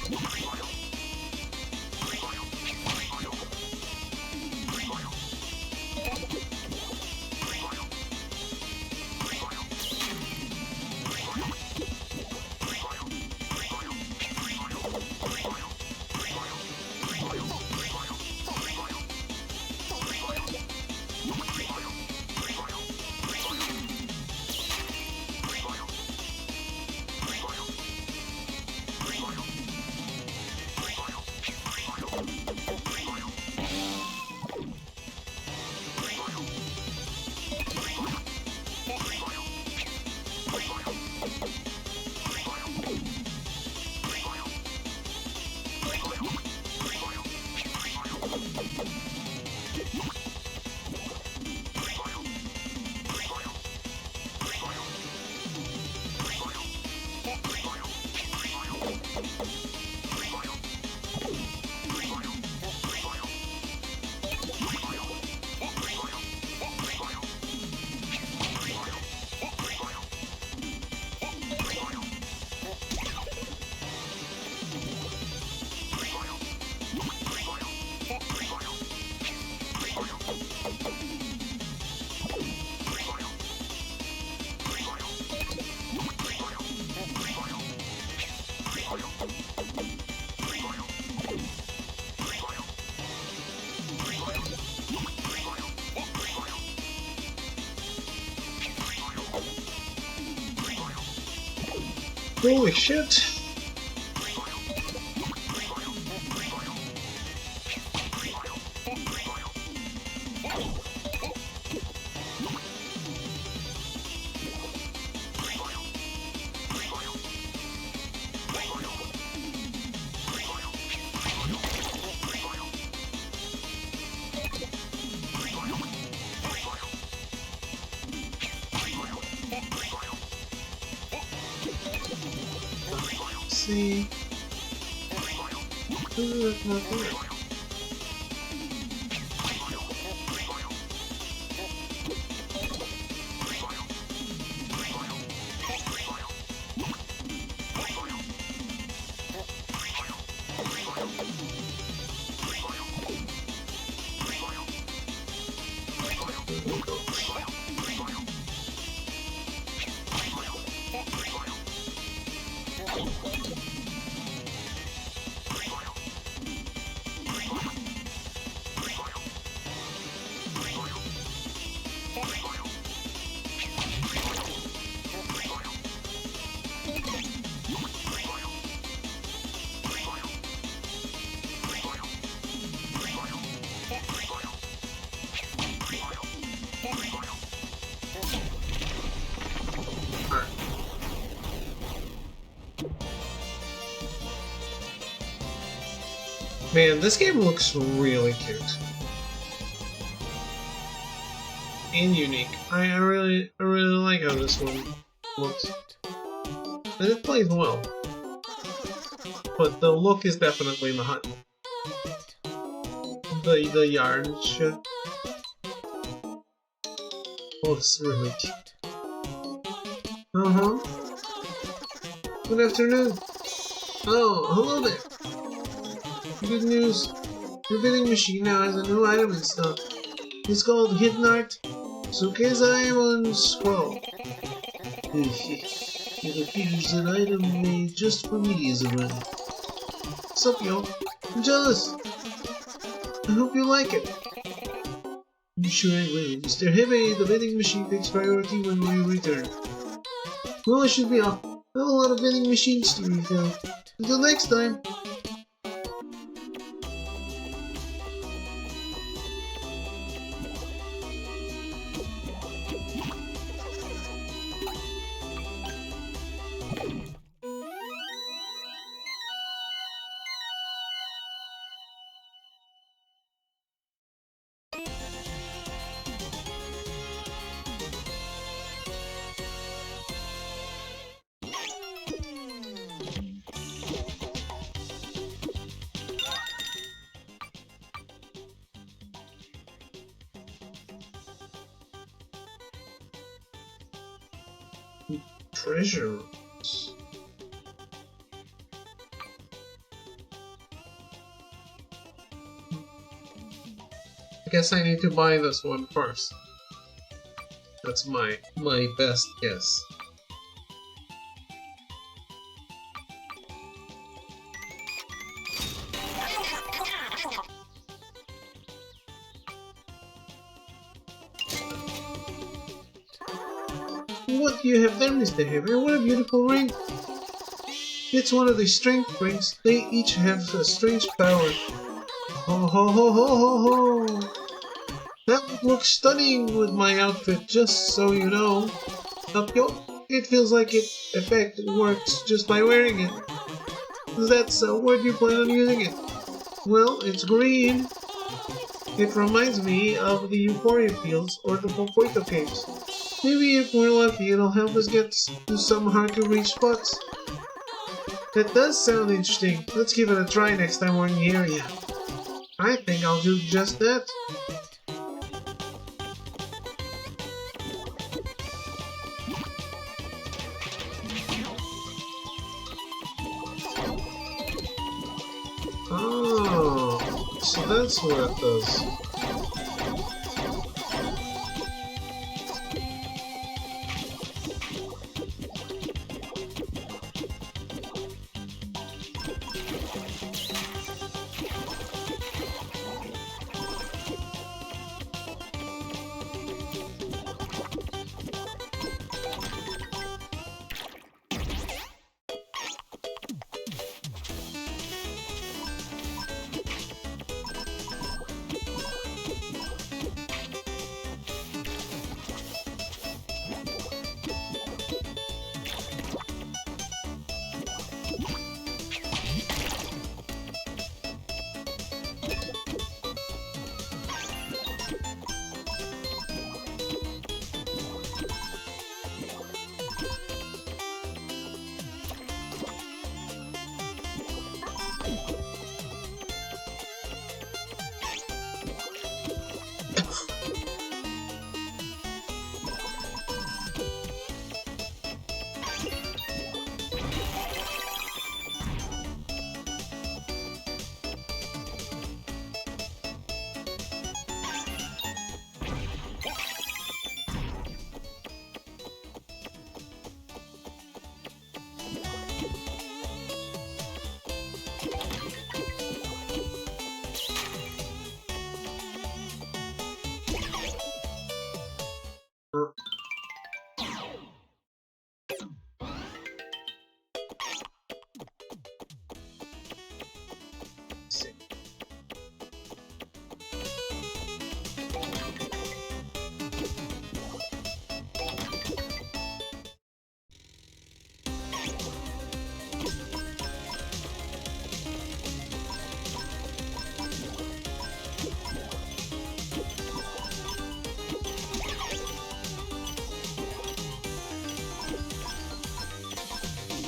Holy shit! See, that's not good. Man, this game looks really cute. And unique. I really like how this one looks. And it plays well. But the look is definitely not. The yarn shit. Oh, it's really cute. Uh-huh. Good afternoon. Oh, hello there. Good news. Your vending machine now has a new item in stock. It's called Hidden Art Sukezaion Scroll. It appears an item made just for me is around. What's up, yo? I'm jealous. I hope you like it. I'm sure I will. Mr. Hebe, the vending machine takes priority when we return. Well, I should be off. I have a lot of vending machines to refill. Until next time. Treasures. I guess I need to buy this one first. That's my best guess. What do you have there, Mr. Heaver? What a beautiful ring! It's one of the strength rings. They each have a strange power. Ho ho ho ho ho ho! That would look stunning with my outfit, just so you know. It feels like it effect works just by wearing it. That's where do you plan on using it? Well, it's green. It reminds me of the Ufouria fields or the Popoito caves. Maybe if we're lucky, it'll help us get to some hard-to-reach spots. That does sound interesting. Let's give it a try next time we're in the area. I think I'll do just that. Oh, so that's what it does.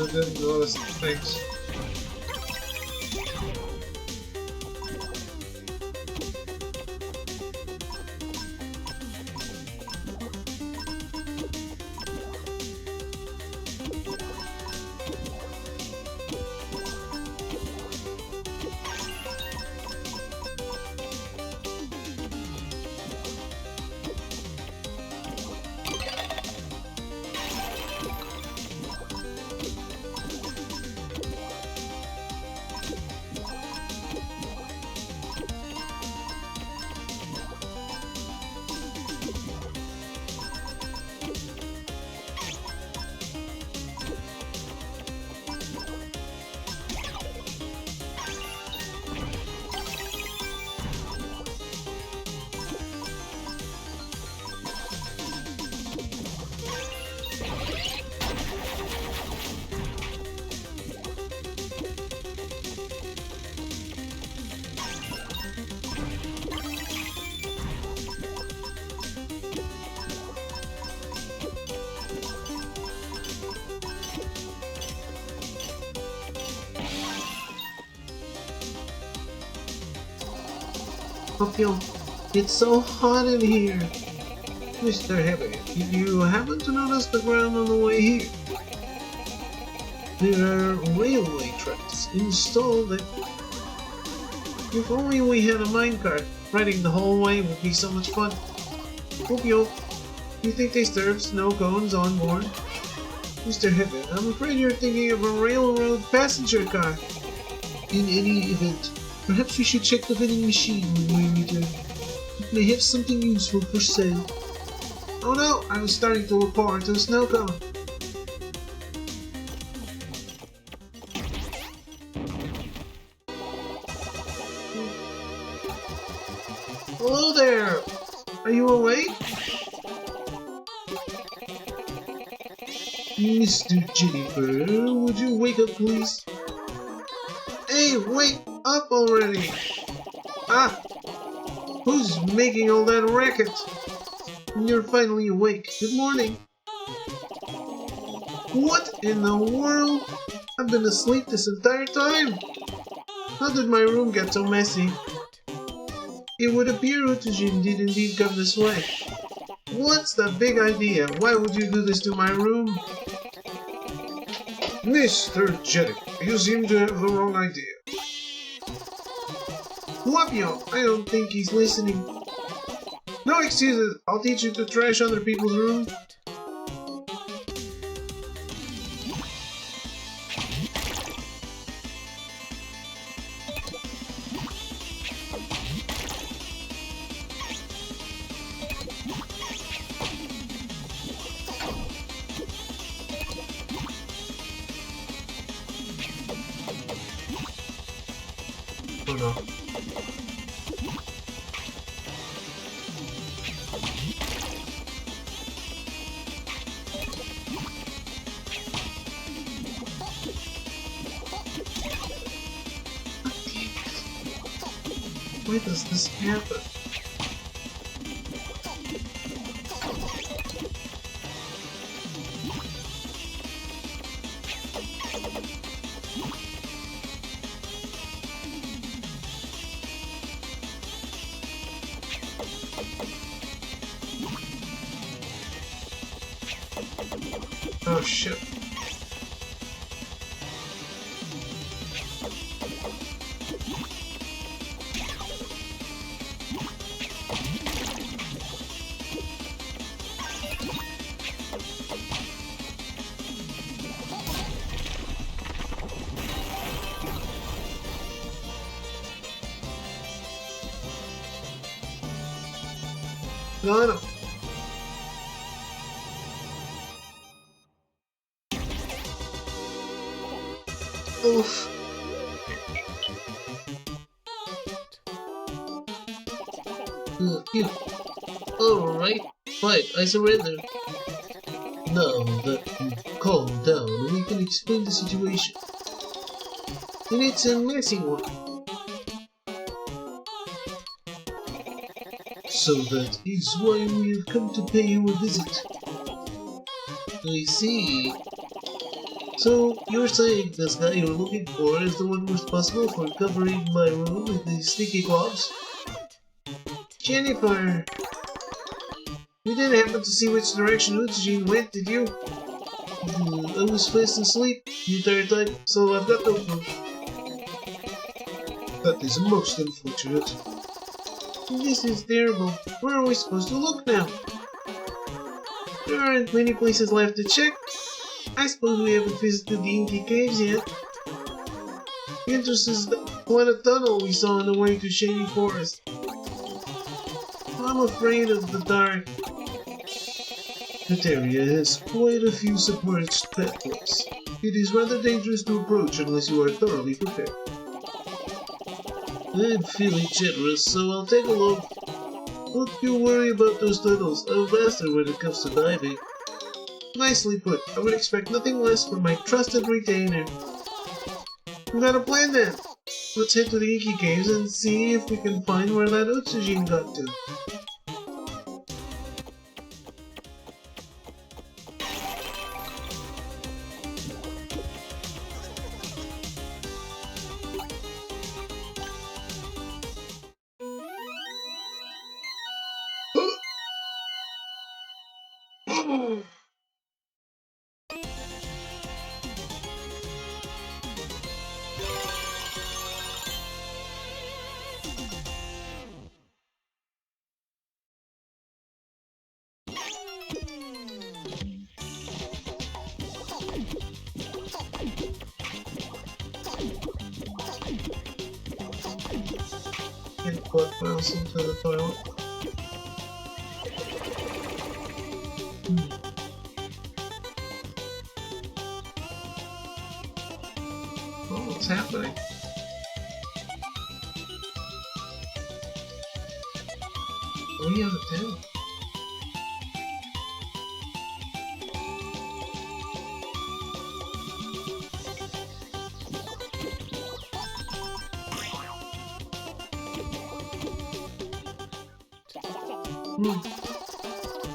didn't notice. Thanks. Papillon, it's so hot in here. Mr. Heavy, did you happen to notice the ground on the way here? There are railway tracks installed there. If only we had a minecart, riding the whole way would be so much fun. Papillon, you think they serve snow cones on board? Mr. Heavy, I'm afraid you're thinking of a railroad passenger car. In any event, perhaps we should check the vending machine when we return. It may have something useful for sale. Oh no, I was starting to look forward to a snow cone. Hello there! Are you awake? Mr. Jennifer, would you wake up please? Hey, wake up already! Ah! Who's making all that racket? You're finally awake. Good morning. What in the world? I've been asleep this entire time. How did my room get so messy? It would appear Utajin did indeed come this way. What's the big idea? Why would you do this to my room? Mr. Jedic, you seem to have the wrong idea. Wapio, I don't think he's listening. No excuses, I'll teach you to trash other people's room. Oh no. Why does this happen? Oh shit. Got him. Oof. Alright, fine, I surrender. Now that you've calmed down, we can explain the situation. And it's a messy one. So that is why we have come to pay you a visit. I see. So, you're saying this guy you're looking for is the one responsible for covering my room with these sticky gloves? Jennifer! You didn't happen to see which direction Utsujin went, did you? I was fast asleep the entire time, so I've got no proof. That is most unfortunate. This is terrible. Where are we supposed to look now? There aren't many places left to check. I suppose we haven't visited the Inky Caves yet. The entrance is the one tunnel we saw on the way to Shady Forest. I'm afraid of the dark. That area has quite a few submerged pathways. It is rather dangerous to approach unless you are thoroughly prepared. I'm feeling generous, so I'll take a look. Don't you worry about those tunnels. I'm a master when it comes to diving. Nicely put. I would expect nothing less from my trusted retainer. We got a plan then. Let's head to the Inky Caves and see if we can find where that Utsujin got to. And put mouse into the toilet. Oh, what's happening? 3 out of 10.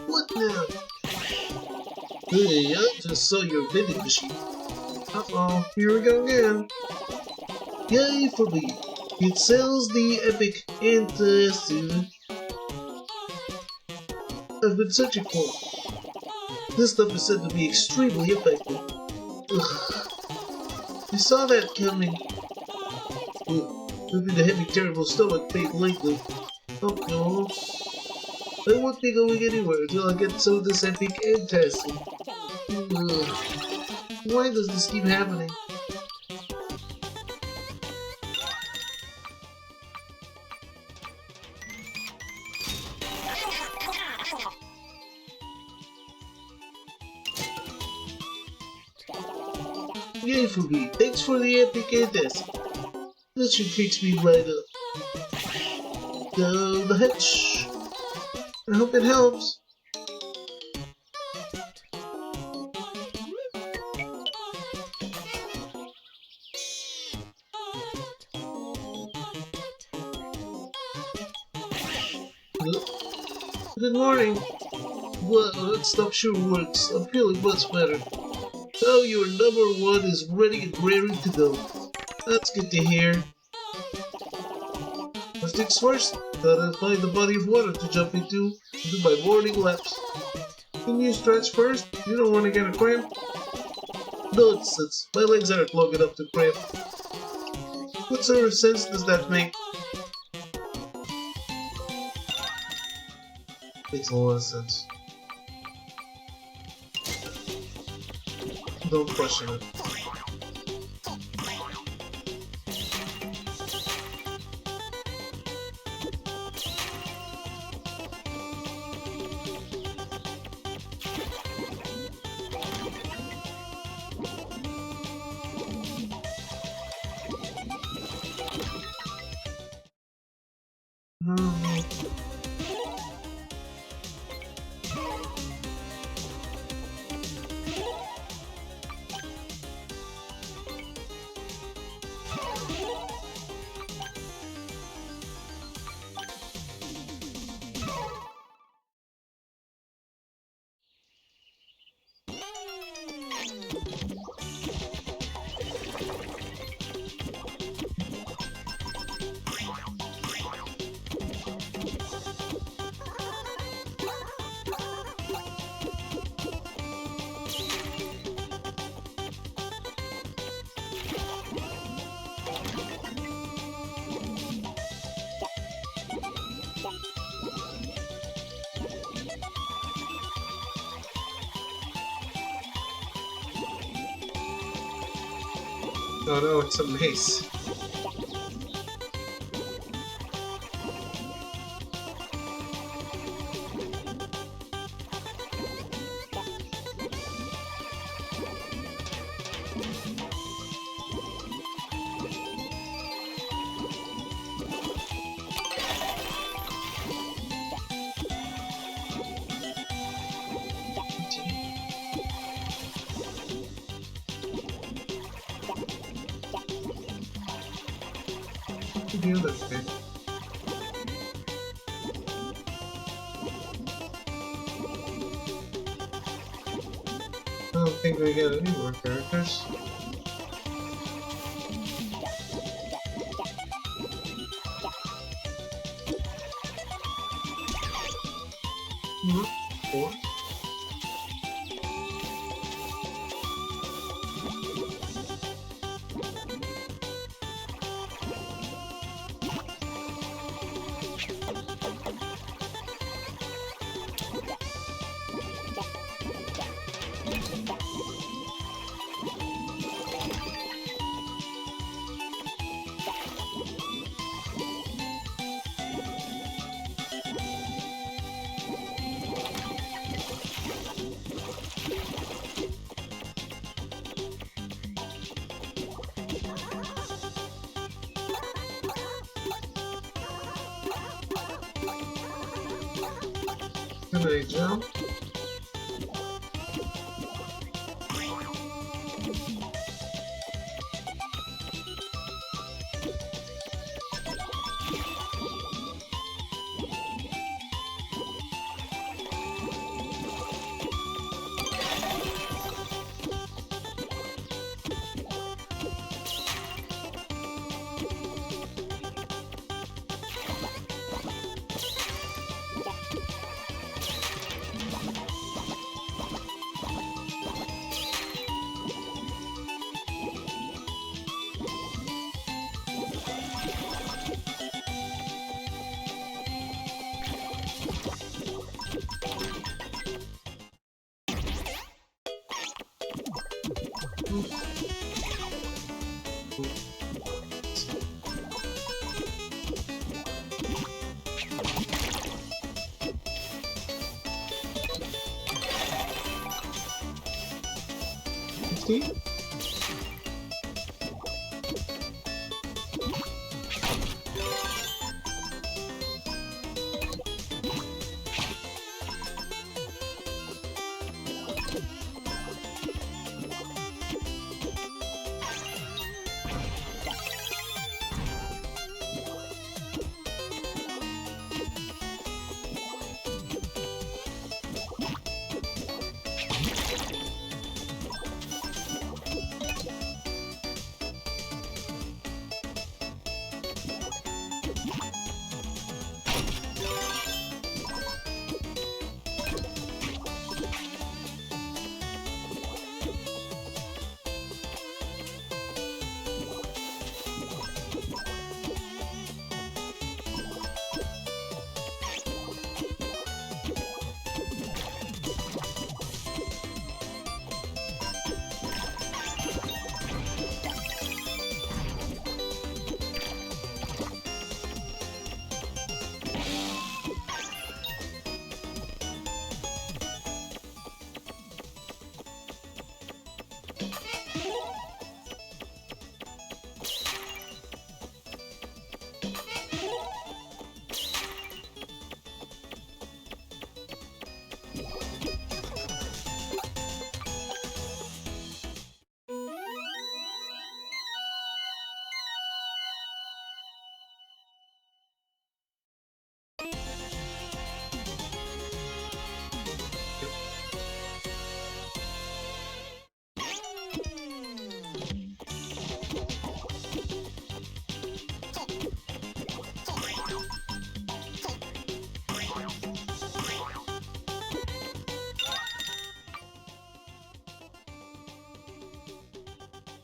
What now? Hey, I just saw your vending machine. Uh-oh, here we go again. Yay for me! It sells the epic antacid I've been searching for. This stuff is said to be extremely effective. Ugh. I saw that coming. Maybe the heavy, terrible stomach pain lately. Oh no. I won't be going anywhere until I get some of this epic antacid. Why does this keep happening? Yay for me. Thanks for the epic antacid. That should fix me right up. Down the hatch. I hope it helps. Good morning. Well, that stuff sure works. I'm feeling much better. Now your number 1 is ready and raring to go. That's good to hear. First things first, gotta find the body of water to jump into and do my morning laps. Can you stretch first? You don't want to get a cramp? Nonsense. My legs aren't long enough to cramp. What sort of sense does that make? Makes a lot of sense. Don't question it. Oh no, it's a mace. The other thing. I don't think we get any more characters. Four. Can I jump? See?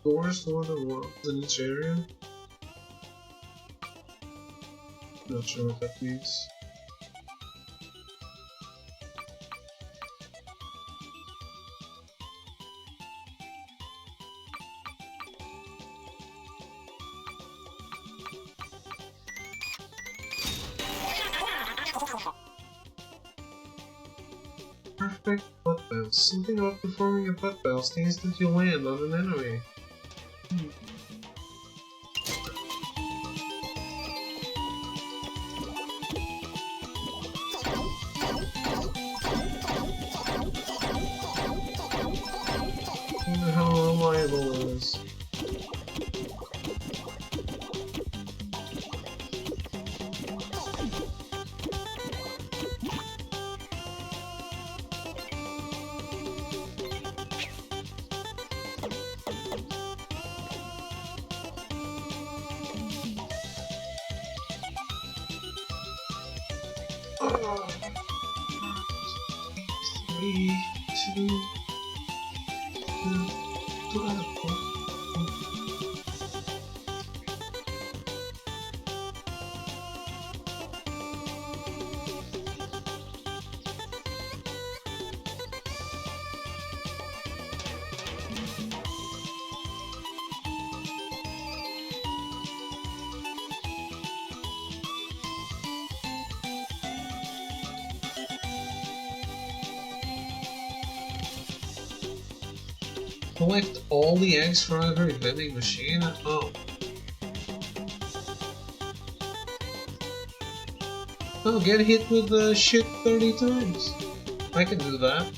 Doors to other worlds in each area? Not sure what that means. Perfect butt bounce. Something about performing a butt bounce the instant you land on an enemy. I wonder how reliable it is. Oh. 3, 2, 12. Collect all the eggs from every vending machine? Oh. Oh, get hit with the shit 30 times. I can do that.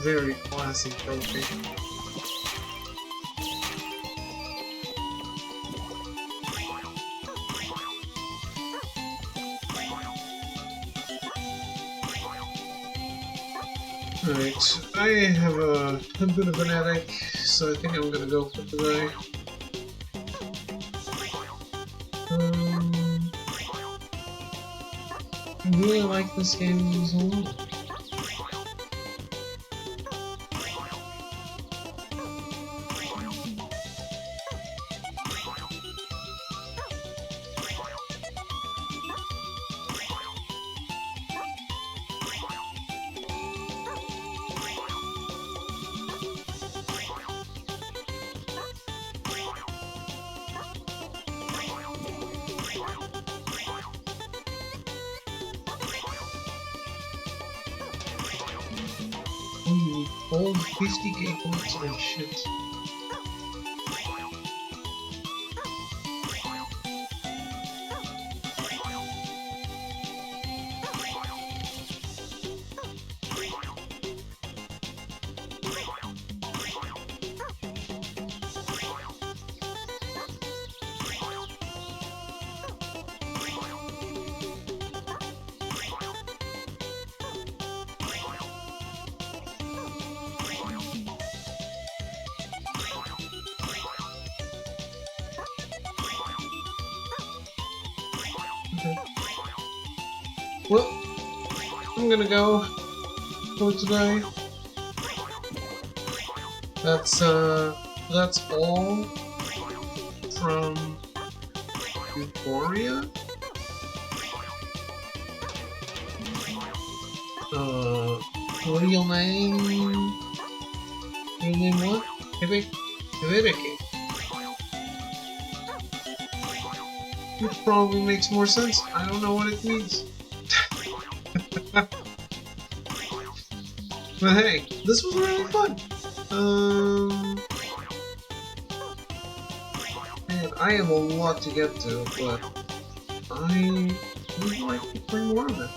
Very classy trophy. Alright, I have a bit of an headache, so I think I'm gonna go for today. I really like this game as a whole. Old 50k points and shit. Well, I'm gonna go for today. That's all from Ufouria. Real name? Real name what? Hibiki. Which probably makes more sense. I don't know what it means. But hey, this was really fun. Man, I have a lot to get to, but I would like to play more of it.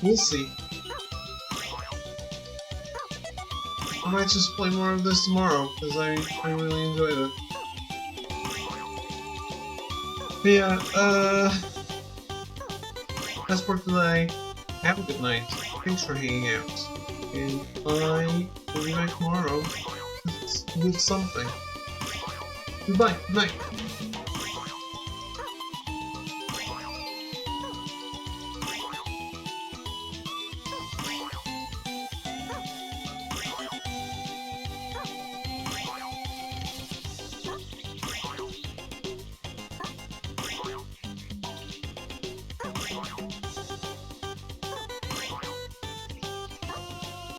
We'll see. I might just play more of this tomorrow, because I really enjoyed it. But yeah, that's for today. Have a good night. Thanks for hanging out. And I will be back tomorrow with something. Goodbye. Good night.